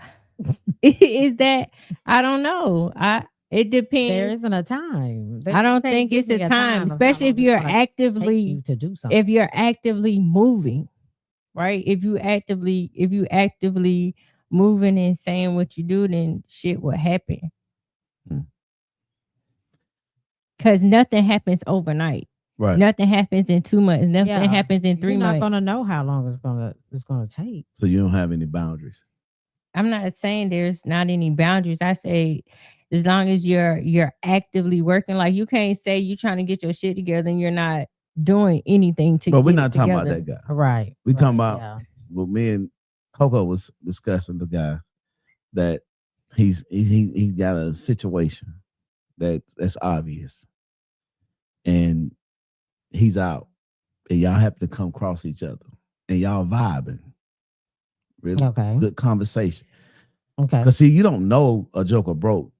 is that? I don't know. It There depends. isn't a time. I don't You can't think give it's a me time, of how especially long if it's you're gonna take actively you to do something. if you're actively moving, right? If you actively moving and saying what you do, then shit will happen. Hmm. Cause nothing happens overnight. right. Nothing happens in 2 months. Nothing Yeah. happens in 3 You're not months. gonna know how long it's gonna take. So you don't have any boundaries. I'm not saying there's not any boundaries. I say as long as you're actively working, like you can't say you're trying to get your shit together and you're not doing anything to But we're get not it talking together. about that guy. Right. We talking right, about yeah. what me and Coco was discussing. The guy that he's got a situation that's obvious, and he's out, and y'all happen to come across each other, and y'all vibing, really Okay. good conversation. Okay. Because see, you don't know a joker broke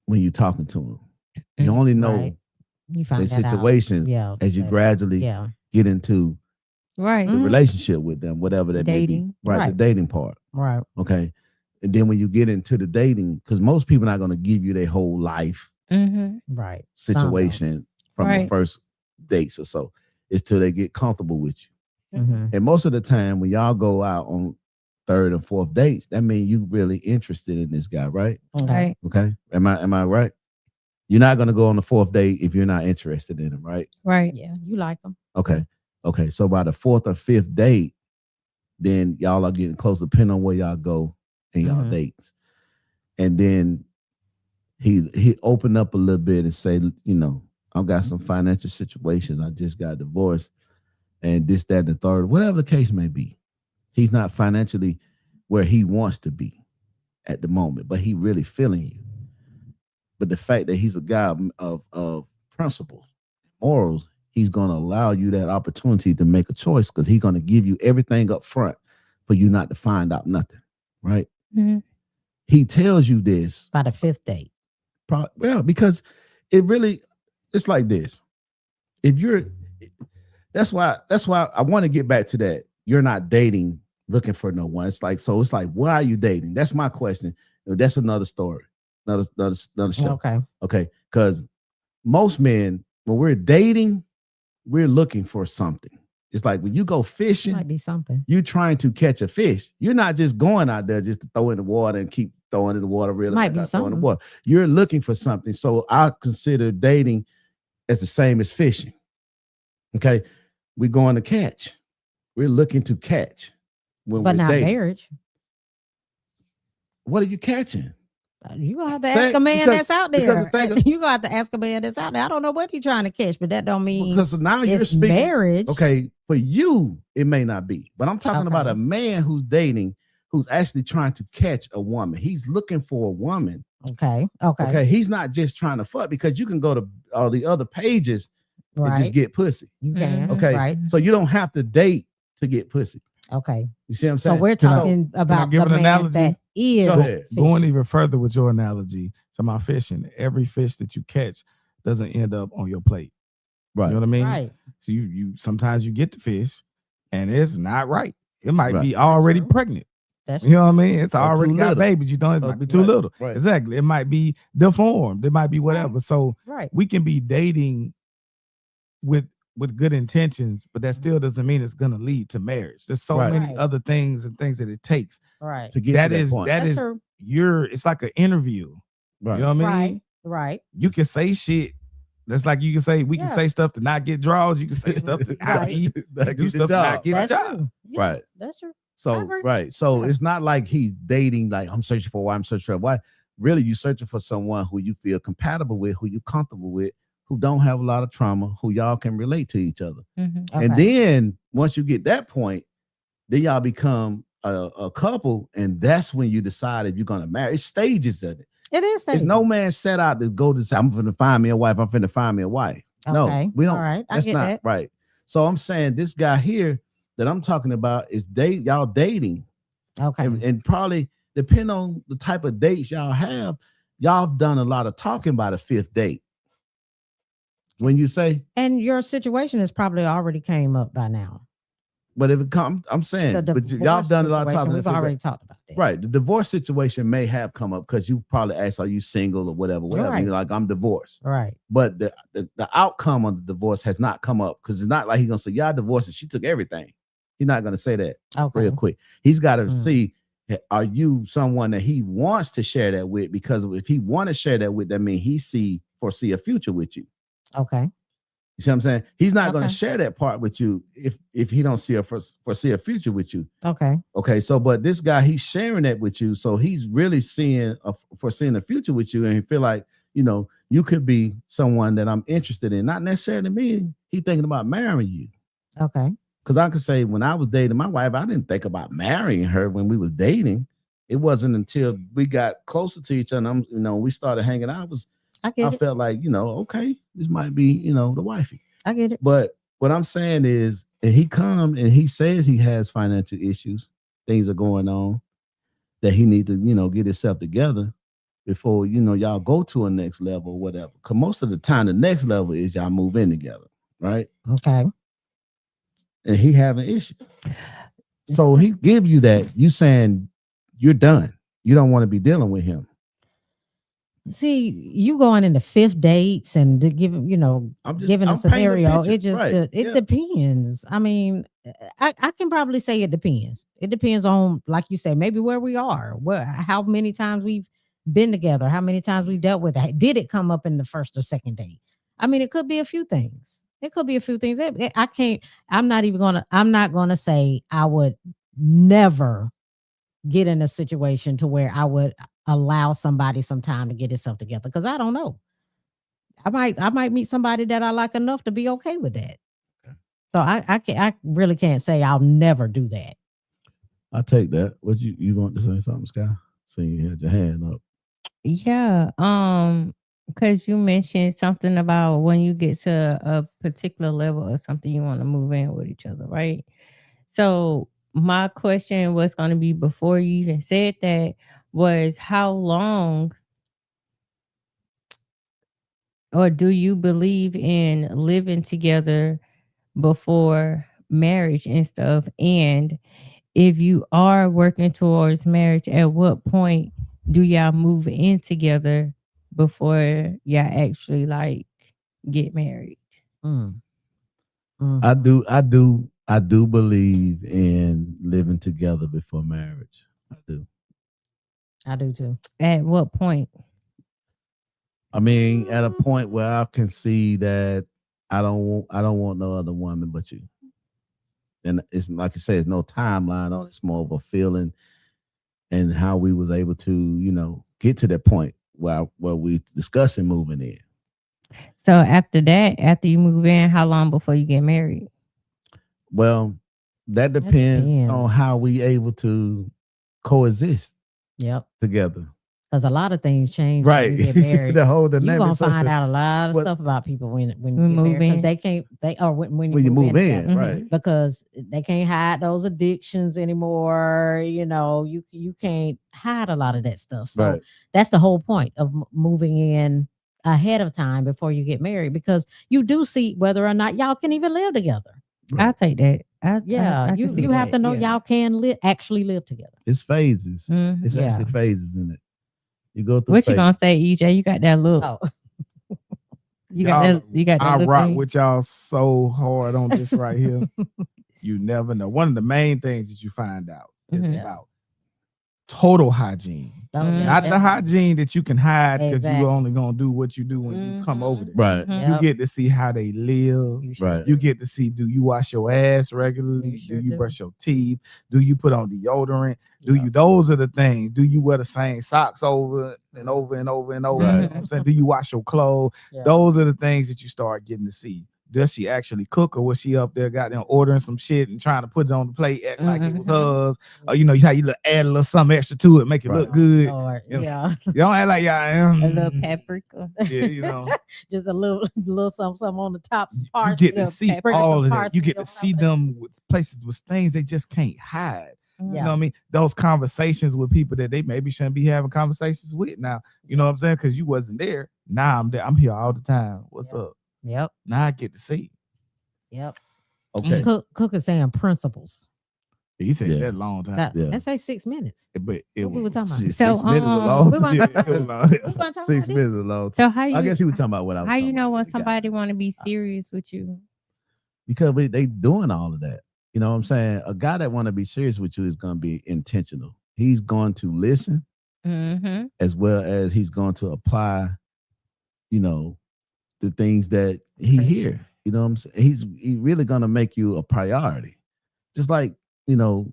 when you're talking to him. You only know Right. You the find that out. situations Yeah. as you that- gradually Yeah. get into Right. the Mhm. relationship with them, whatever that may be. Dating. Right, the Right. dating part. Right. Okay. And then when you get into the dating, because most people not going to give you their whole life Mm-hmm. Right. Some will. situation from the Right. first dates or so. It's till they get comfortable with you. Mhm. And most of the time when y'all go out on third and fourth dates, that means you really interested in this guy, right? Okay. Right. Okay. Am I right? You're not going to go on the fourth date if you're not interested in him, right? Right. Yeah. You like them. Okay. Okay. So by the fourth or fifth date, then y'all are getting close, depending on where y'all go and y'all Mhm. dates. And then he opened up a little bit and say, you know, I've got some financial situations. I just got divorced and this, that, and the third, whatever the case may be. He's not financially where he wants to be at the moment, but he really feeling you. But the fact that he's a guy of principles, morals, he's going to allow you that opportunity to make a choice because he's going to give you everything up front for you not to find out nothing, right? Mhm. He tells you this, By the fifth date. well, because it's like this. If you're, that's why I want to get back to that. You're not dating looking for no one. It's like, why are you dating? That's my question. That's another story, another show. Okay. Because most men, when we're dating, we're looking for something. It's like when you go fishing, Might be something. you're trying to catch a fish. You're not just going out there just to throw in the water and keep throwing in the water. Really, Might be throwing in the something. water. You're looking for something. So I consider dating as the same as fishing. Okay, we're going to catch. We're looking to catch when But we're not dating. marriage. What are you catching? You gonna have to Say- ask a man because- that's out because the there. thing is- You gonna have to ask a man that's out there. I don't know what he's trying to catch, but that don't mean Because now you're it's speaking. marriage. Okay, for you, it may not be, but I'm talking about Okay. a man who's dating, who's actually trying to catch a woman. He's looking for a woman. Okay. Okay, he's not just trying to fuck, because you can go to all the other pages and Right. just get pussy. You can. Okay, Right. so you don't have to date to get pussy. Okay. You see what I'm So saying? we're Can I- talking about give the an man analogy? that is Go ahead. Going fishing. even further with your analogy to my fishing, every fish that you catch doesn't end up on your plate. Right. You know what I mean? Right. So you sometimes you get the fish and it's not right. It might Right. be already true. pregnant. That's You know what I mean? It's Or already too got little. babies. You don't, it might be too Right, little. right. Exactly. It might be deformed. It might be whatever. So right. we can be dating with good intentions, but that still doesn't mean it's gonna lead to marriage. There's so Right. many Right. other things and things that it takes. Right. To get That to that is point. that That's is true. it's like an interview. Right. You know what I mean? Right. Right. You can say shit. That's like you can say we can Yeah. say stuff to not get draws. You can say stuff to not Right. eat. That Do gets the stuff to not job. get a That's job. true. Yeah, Right. That's true. I So agree. right. So Yeah. it's not like he's dating, like I'm searching for why I'm searching for why. Really, you're searching for someone who you feel compatible with, who you're comfortable with, who don't have a lot of trauma, who y'all can relate to each other. Mhm. And Okay. then once you get that point, then y'all become a couple, and that's when you decide if you're gonna marry. It's stages of it. It is. It's no man set out to go to say, I'm gonna find me a wife. I'm finna find me a wife. No, Okay. we don't. All right. I That's get not that. right. So I'm saying this guy here that I'm talking about is y'all dating, Okay. and probably depending on the type of dates y'all have, y'all done a lot of talking by the fifth date. When you say, And your situation has probably already came up by now. but if it comes, I'm saying, The but y'all divorce done a lot of situation, talking. We've already talked about that. Right. The divorce situation may have come up because you probably asked, are you single or whatever? Right. You're like, I'm divorced. Right. But the outcome of the divorce has not come up, because it's not like he's gonna say, yeah, I divorced and she took everything. He's not gonna say that Okay. real quick. He's got to Mm. see, are you someone that he wants to share that with? Because if he want to share that with, that means he foresee a future with you. Okay. You see what I'm saying? He's not going Okay. to share that part with you if he don't see foresee a future with you. Okay. Okay, so but this guy, he's sharing that with you, so he's really foreseeing a future with you, and he feel like, you could be someone that I'm interested in. Not necessarily me. He thinking about marrying you. Okay. Because I could say when I was dating my wife, I didn't think about marrying her when we was dating. It wasn't until we got closer to each other, we started hanging out. I get I it. felt like, okay, this might be, the wifey. I get it. But what I'm saying is, and he comes and he says he has financial issues, things are going on that he need to, get himself together before, y'all go to a next level or whatever. Because most of the time, the next level is y'all move in together, right? Okay. And he having issues. So he give you that. You saying you're done. You don't want to be dealing with him. See, you going into fifth dates and to give, I'm giving a I'm painting scenario. picture. It just Right. it Yeah. depends. I mean, I can probably say it depends. It depends on, like you say, maybe where we are, how many times we've been together, how many times we've dealt with it. Did it come up in the first or second date? I mean, it could be a few things. It could be a few things. I'm not gonna say I would never get in a situation to where I would allow somebody some time to get himself together, because I don't know. I might meet somebody that I like enough to be okay with that. Okay. So I really can't say I'll never do that. I take that. What you want to say something, Sky? See, you had your hand up. Yeah. Because you mentioned something about when you get to a particular level or something, you want to move in with each other, right? So my question was going to be, before you even said that, was how long, or do you believe in living together before marriage and stuff? And if you are working towards marriage, at what point do y'all move in together before y'all actually get married? Mm. I do believe in living together before marriage. I do. I do too. At what point? I mean, at a point where I can see that I don't want no other woman but you. And it's like you say, it's no timeline on it. It's more of a feeling and how we was able to, get to that point where we discussing moving in. So after that, after you move in, how long before you get married? Well, that depends on depends. how we able to coexist Yep. together. Because a lot of things change Right. when you get married. The whole You're dynamic. gonna find out a lot of what- stuff about people when We you get move married, because in. they can't when when you move in, together. right? Because they can't hide those addictions anymore. You know, you can't hide a lot of that stuff. So Right. that's the whole point of moving in ahead of time before you get married, because you do see whether or not y'all can even live together. I'll take that. I can You see you have that, to know yeah. y'all can actually live together. It's phases. Mhm. It's Yeah. actually phases in it. You go through. What you phases. gonna say, EJ? You got that look. Oh, You got that. You got that. I look rock thing? with y'all so hard on this right here. You never know. One of the main things that you find out is Mhm. about total hygiene. oh, Mm. yeah, Not the definitely. hygiene that you can hide because Exactly. you're only gonna do what you do when you come over there. Right. Mhm. You Yep. get to see how they live. You sure Right. do. You get to see, do you wash your ass regularly? You sure do you do. brush your teeth? Do you put on deodorant? Do Yeah. you, those are the things. Do you wear the same socks over and over and over and over? You know what I'm saying? Do you wash your clothes? Yeah. Those are the things that you start getting to see. Does she actually cook, or was she up there goddamn ordering some shit and trying to put it on the plate, act like it was hers? Or you know, how you add a little something extra to it, make it look Right. good. Lord, You know, yeah. You don't act like y'all A little paprika. Yeah, you know. Just a little something on the top. You get to parsley, see sprinkle all some of that. You parsley get to on see top of them with places with things they just can't hide. Yeah. You know what I mean? Those conversations with people that they maybe shouldn't be having conversations with now. You know what I'm saying? Because you wasn't there. Now I'm there. I'm here all the time. What's up? Yep. Now I get to see. Yep. Okay. Cook is saying principles. He said Yeah. that a long time. That, Yeah. Let's say 6 minutes. But it What we was were talking about? 6 So, minutes a we long want- time. Yeah, it was long. We gonna talk 6 about this? minutes alone. So how you? I guess he was talking about what I was. How you talking know about. when Yeah. somebody want to be serious with you? Because they doing all of that. You know what I'm saying? A guy that want to be serious with you is going to be intentional. He's going to listen Mm-hmm. as well as he's going to apply, you know, the things that he hear. You know what I'm saying? He's really going to make you a priority. Just like, you know,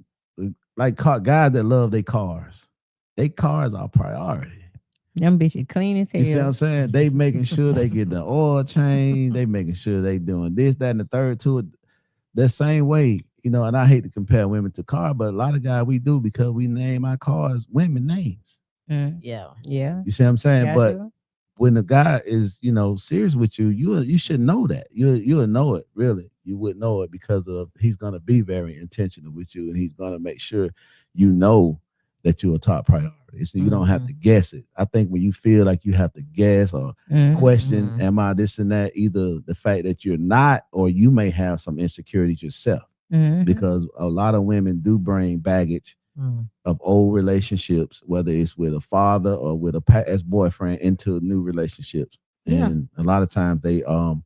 like guys that love their cars. Their cars are a priority. Them bitches clean as hell. You see what I'm saying? They making sure they get the oil change. They making sure they doing this, that, and the third to it. The same way, you know, and I hate to compare women to cars, but a lot of guys we do because we name our cars women names. Mm. Yeah. Yeah. You see what I'm saying? Yeah, I but do. when the guy is, you know, serious with you, you should know that. You'll know it, really. You would know it because of he's gonna be very intentional with you, and he's gonna make sure you know that you're a top priority. So you don't have to guess it. I think when you feel like you have to guess or question, am I this and that, either the fact that you're not, or you may have some insecurities yourself, because a lot of women do bring baggage of old relationships, whether it's with a father or with a past boyfriend, into new relationships. And a lot of times they kind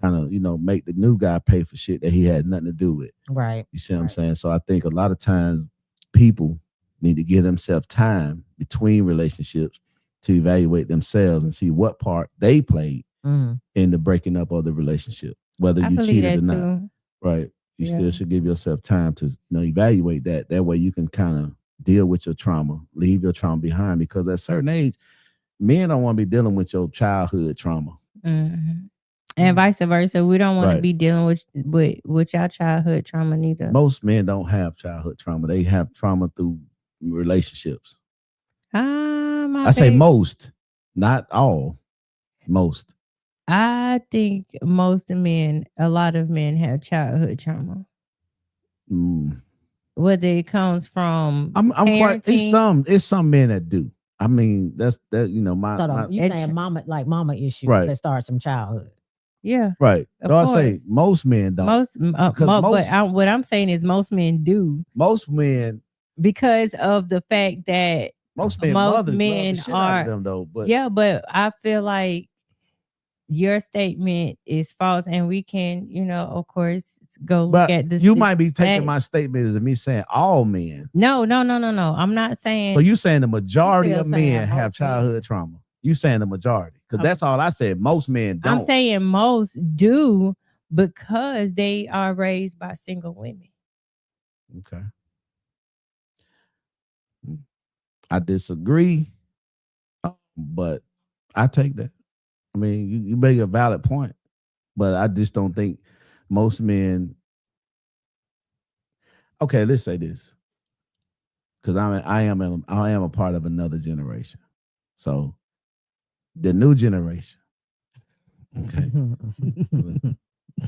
of, you know, make the new guy pay for shit that he had nothing to do with. Right. You see what I'm saying? So I think a lot of times people need to give themselves time between relationships to evaluate themselves and see what part they played in the breaking up of the relationship, whether I you believe cheated or that not. too. Right. You Yeah. still should give yourself time to, you know, evaluate that. That way you can kind of deal with your trauma, leave your trauma behind, because at a certain age, men don't want to be dealing with your childhood trauma. And vice versa. We don't want to Right. be dealing with our childhood trauma neither. Most men don't have childhood trauma. They have trauma through relationships. I say most, not all. Most. I think a lot of men have childhood trauma. Whether it comes from I'm quite. parenting. It's some men that do. I mean, that's that. You know, You saying mama issues Right. that start from childhood. Yeah. right. Of So I course. say most men don't. What I'm saying is most men do, Most men. because of the fact that Most men most love the men shit out are of them though. But yeah, but I feel like your statement is false, and we can, you know, of course, go look but at this. you might be taking my statement as me saying all men. No. I'm not saying. So you saying the majority still of saying men have most men. childhood trauma. You saying the majority, because that's all I said. Most men don't. I'm saying most do, because they are raised by single women. Okay. I disagree, But I take that. I mean, you make a valid point, but I just don't think most men. Okay, let's say this, because I am a part of another generation. So the new generation, okay,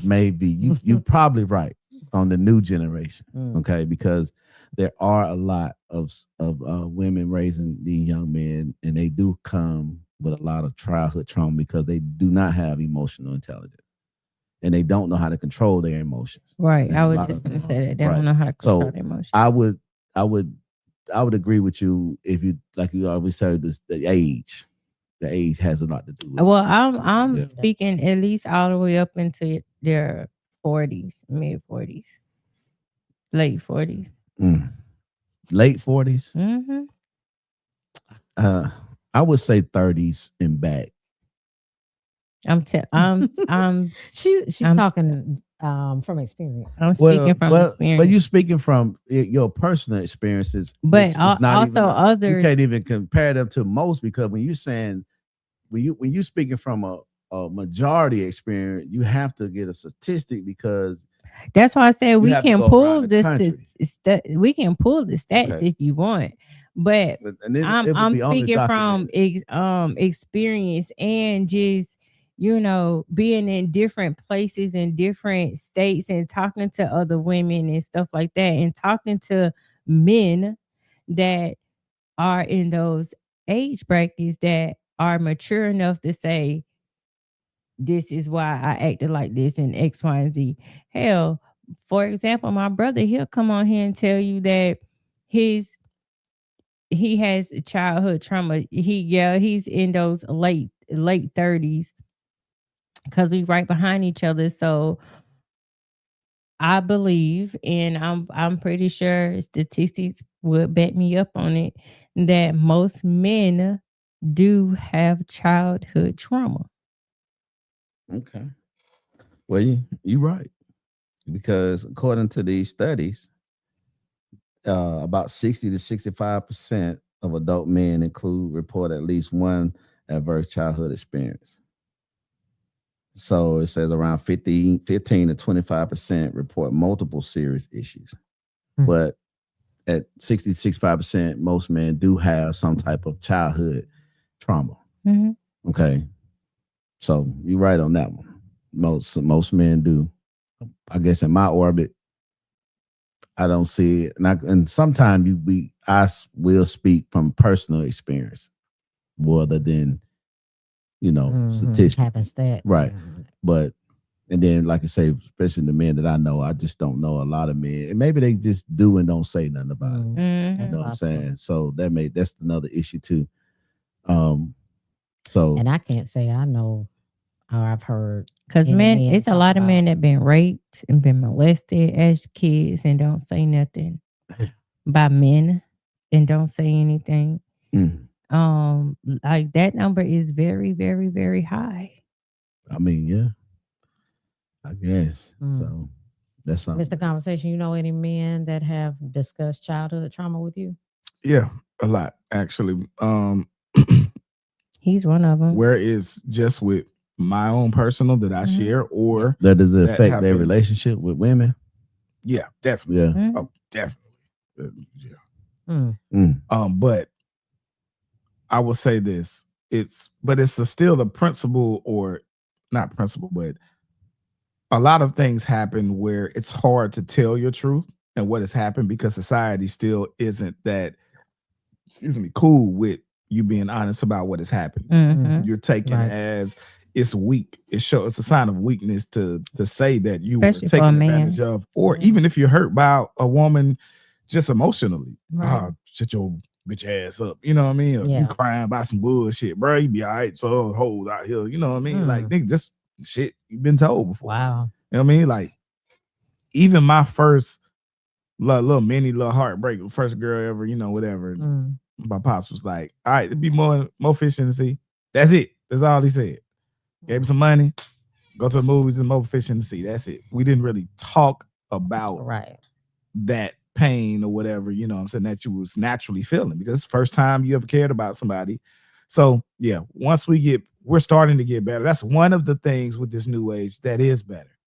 maybe you probably right on the new generation, okay, because there are a lot of women raising these young men, and they do come with a lot of childhood trauma because they do not have emotional intelligence, and they don't know how to control their emotions. Right. And I a was lot just of- gonna say that they right. don't know how to control So their emotions. I would agree with you if you, like you always say, the age has a lot to do with it. Well, I'm Yeah. speaking at least all the way up into their 40s, mid 40s, late 40s. Late 40s. Mm-hmm. I would say 30s and back. She's I'm- talking from experience. I'm speaking from experience. But you speaking from your personal experiences. But which is not also even, you others. can't even compare them to most, because when you're saying when you speaking from a majority experience, you have to get a statistic, because That's why I said we have to can go pull around the this. country. We can pull the stats Okay. if you want, but and then it would I'm be only speaking from documented. experience and just being in different places in different states and talking to other women and stuff like that, and talking to men that are in those age brackets that are mature enough to say, this is why I acted like this in X, Y, and Z. Hell, for example, my brother, he'll come on here and tell you that he has childhood trauma. He's in those late 30s, because we right behind each other. So I believe, and I'm pretty sure statistics would back me up on it, that most men do have childhood trauma. Okay. Well, you're right, because according to these studies, about 60 to 65% of adult men report at least one adverse childhood experience. So it says around 15 to 25% report multiple serious issues. But at 60 to 65%, most men do have some type of childhood trauma. Mm-hmm. Okay. So you're right on that one. Most men do. I guess in my orbit, I don't see it. And sometimes I will speak from personal experience rather than, statistics. Happenstance. Right. But, and then, like I say, especially the men that I know, I just don't know a lot of men. And maybe they just do and don't say nothing about it. Mm-hmm. You know what I'm saying? So that's another issue too. So, And I can't say I know, or I've heard, because any men, men it's a talk lot of about- men that been raped and been molested as kids and don't say nothing by men and don't say anything. Like that number is very, very, very high. I mean, yeah, I guess. So that's something. Mr. Conversation, you know any men that have discussed childhood trauma with you? Yeah, a lot actually. He's one of them. Where is just with my own personal that I share, or That does it that affect have their been- relationship with women? Yeah, definitely. Yeah. Mhm. Oh, definitely. Yeah. But I will say this: it's still the principle, or not principle, but a lot of things happen where it's hard to tell your truth and what has happened, because society still isn't that, cool with you being honest about what has happened. Mhm. You're taken Right. as it's weak. It's a sign of weakness to say that you Especially were for a taken man. advantage of, or even if you're hurt by a woman just emotionally. Right. Shut your bitch ass up. You know what I mean? Or Yeah. you crying about some bullshit, bro. You be all right. So hold out here. You know what I mean? Like, nigga, just shit you've been told before. Wow. You know what I mean? Like, even my first little heartbreak, first girl ever, whatever. My pops was like, all right, it'd be more fish in the sea. That's it. That's all he said. Gave me some money, go to the movies and more fish in the sea. That's it. We didn't really talk about Right. that pain or whatever, what I'm saying, that you was naturally feeling, because it's the first time you ever cared about somebody. So yeah, we're starting to get better. That's one of the things with this new age that is better.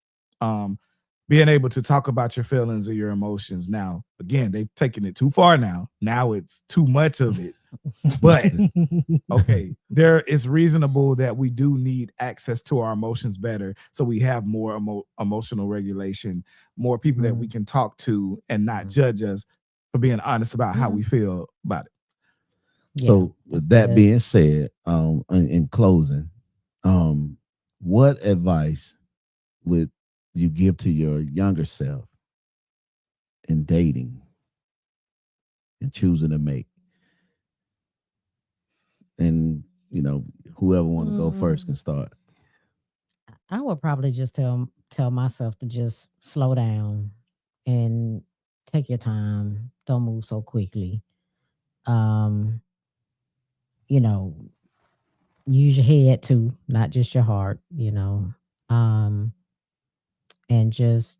Being able to talk about your feelings or your emotions. Now, again, they've taken it too far now. Now it's too much of it. But okay, it's reasonable that we do need access to our emotions better, so we have more emotional regulation, more people that we can talk to and not judge us for being honest about how we feel about it. So with that being said, in closing, what advice would you give to your younger self in dating and choosing a mate? And whoever want to go first can start. I would probably just tell myself to just slow down and take your time. Don't move so quickly. Use your head too, not just your heart, and just,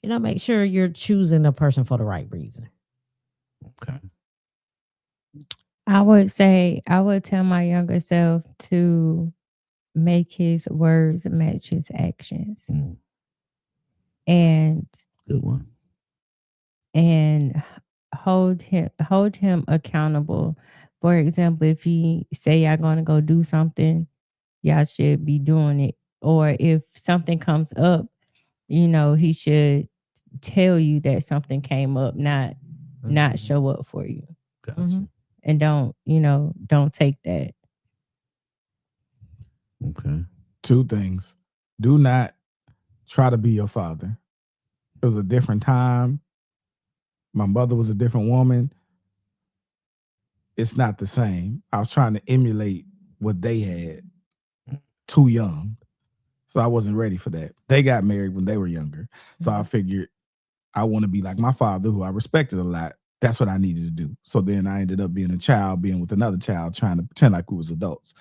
make sure you're choosing a person for the right reason. Okay. I would tell my younger self to make his words match his actions. And good one. And hold him accountable. For example, if he say y'all gonna go do something, y'all should be doing it. Or if something comes up, he should tell you that something came up, not show up for you. Gotcha. And don't take that. Okay. 2 things. Do not try to be your father. It was a different time. My mother was a different woman. It's not the same. I was trying to emulate what they had. Too young. So I wasn't ready for that. They got married when they were younger. So I figured I want to be like my father, who I respected a lot. That's what I needed to do. So then I ended up being a child, being with another child, trying to pretend like we was adults.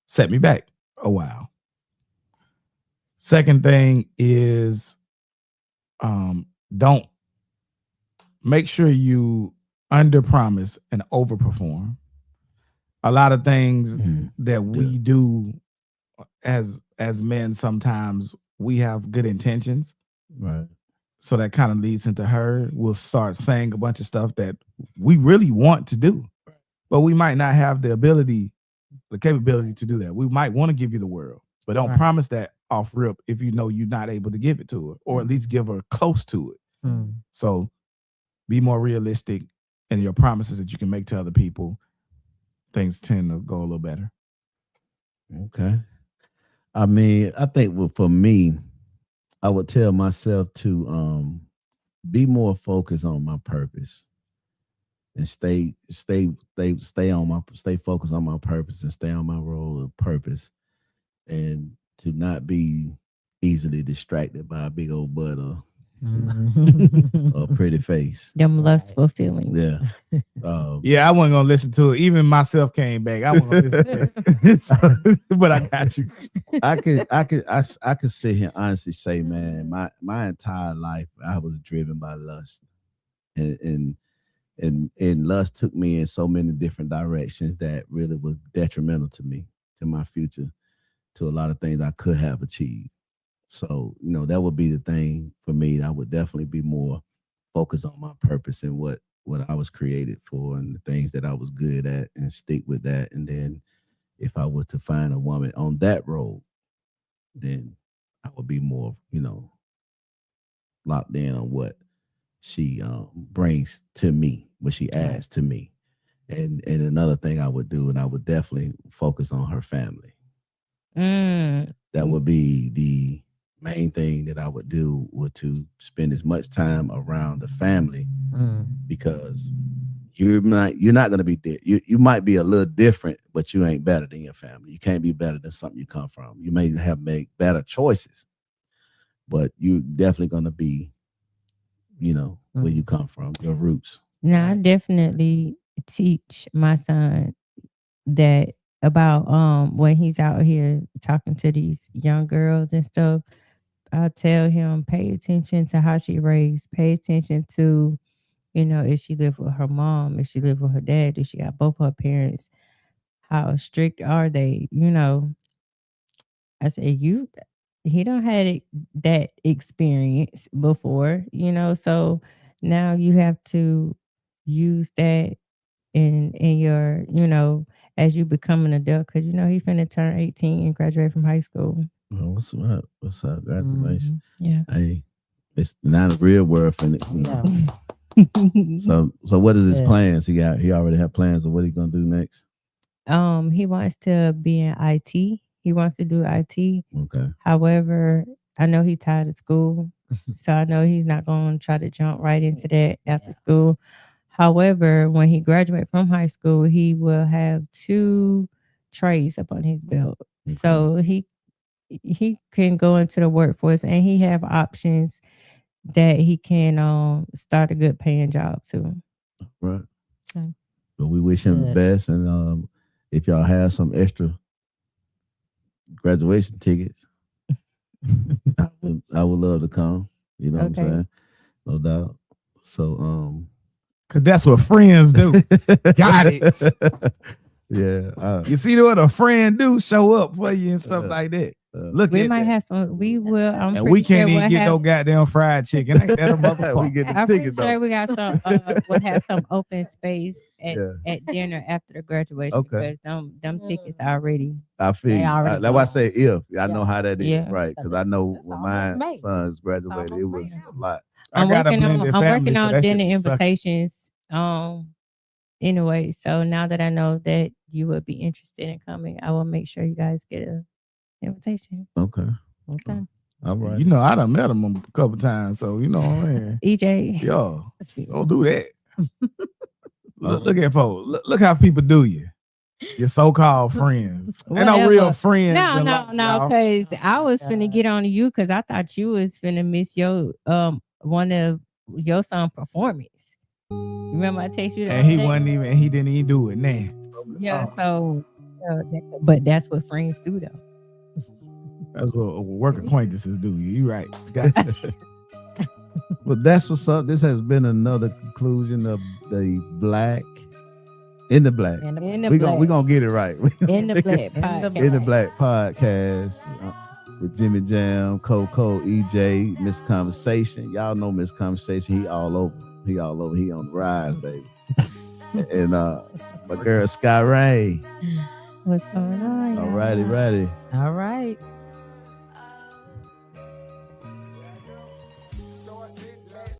Set me back a while. Second thing is, don't make sure you under promise and overperform. A lot of things that we do as men, sometimes we have good intentions. Right. So that kind of leads into her. We'll start saying a bunch of stuff that we really want to do, but we might not have the capability to do that. We might want to give you the world, but don't promise that off rip if you know you're not able to give it to her, or at least give her close to it. So be more realistic in your promises that you can make to other people. Things tend to go a little better. Okay. I mean, I think for me, I would tell myself to be more focused on my purpose and stay focused on my purpose and stay on my role of purpose, and to not be easily distracted by a big old butt or a pretty face. Them lustful feelings. Yeah. Yeah, I wasn't gonna listen to it. Even myself came back. I wasn't gonna listen to it. But I got you. I could sit here and honestly say, man, my entire life I was driven by lust, and lust took me in so many different directions that really was detrimental to me, to my future, to a lot of things I could have achieved. So, that would be the thing for me. I would definitely be more focused on my purpose and what I was created for and the things that I was good at, and stick with that. And then if I was to find a woman on that road, then I would be more, locked in on what she brings to me, what she adds to me. And another thing I would do, and I would definitely focus on her family. That would be the main thing that I would do, would to spend as much time around the family, because you're not going to be you might be a little different, but you ain't better than your family. You can't be better than something you come from. You may have made better choices, but you're definitely going to be, where you come from, your roots. Now, I definitely teach my son that about when he's out here talking to these young girls and stuff. I tell him, pay attention to how she raised, pay attention to, if she lived with her mom, if she lived with her dad, if she got both her parents, how strict are they? You know, I said, he don't had that experience before, you know, so now you have to use that in your, you know, as you become an adult, because you know he finna turn 18 and graduate from high school. Oh, what's up? What's up? Congratulations. Yeah. Hey, it's not a real world finna. Yeah. So what is his Yeah. plans? He already have plans of what he gonna do next. He wants to be in IT. He wants to do IT. Okay. However, I know he's tired of school, so I know he's not going to try to jump right into that after school. However, when he graduates from high school, he will have 2 trades upon his belt, Okay. so he can go into the workforce, and he have options that he can start a good paying job too. Right. Okay. So we wish him the Good. best, and if y'all have some extra graduation tickets, I would love to come. You know what I'm Okay. saying? No doubt. So Cause that's what friends do. Got it. Yeah. You see what a friend do? Show up for you and stuff like that. Look We at might that. have some. We will. I'm And pretty we can't sure even we'll get have, no goddamn fried chicken. Ain't that a we motherfucker? get the I'm pretty ticket sure though. we got some. We'll have some open space at, Yeah. at dinner after the graduation, Okay. because them tickets already. I feel They you. already That's why I gone. say if. I know Yeah. how that is, Yeah. right? Because I know That's when almost my May. sons graduated, it almost was May a lot. I got a blended I'm family, working so on that shit dinner be sucking. invitations. Anyway, so now that I know that you would be interested in coming, I will make sure you guys get a invitation. Okay. Okay. All right. You know, I done met him a couple times, so you know what I mean. EJ. Yo, don't do that. Look at folks. Look how people do you. Your so-called friends. Ain't no real Whatever. friends. No, that no, like no, y'all. because I was finna get on you because I thought you was finna miss your one of your son performance. Remember I texted you that? And he day? wasn't even. He didn't even do it. Nah. Yeah, so but that's what friends do though. That's what work acquaintances do. You right. Gotcha. But that's what's up. This has been another conclusion of the Black in the Black. And In the We black. gonna get it right. In the black In the podcast. In the Black podcast with Jimmy Jam, Coco, EJ, Miss Conversation. Y'all know Miss Conversation. He all over. He all over. He on the rise, baby. And my girl Sky Ray. What's going on? All righty. all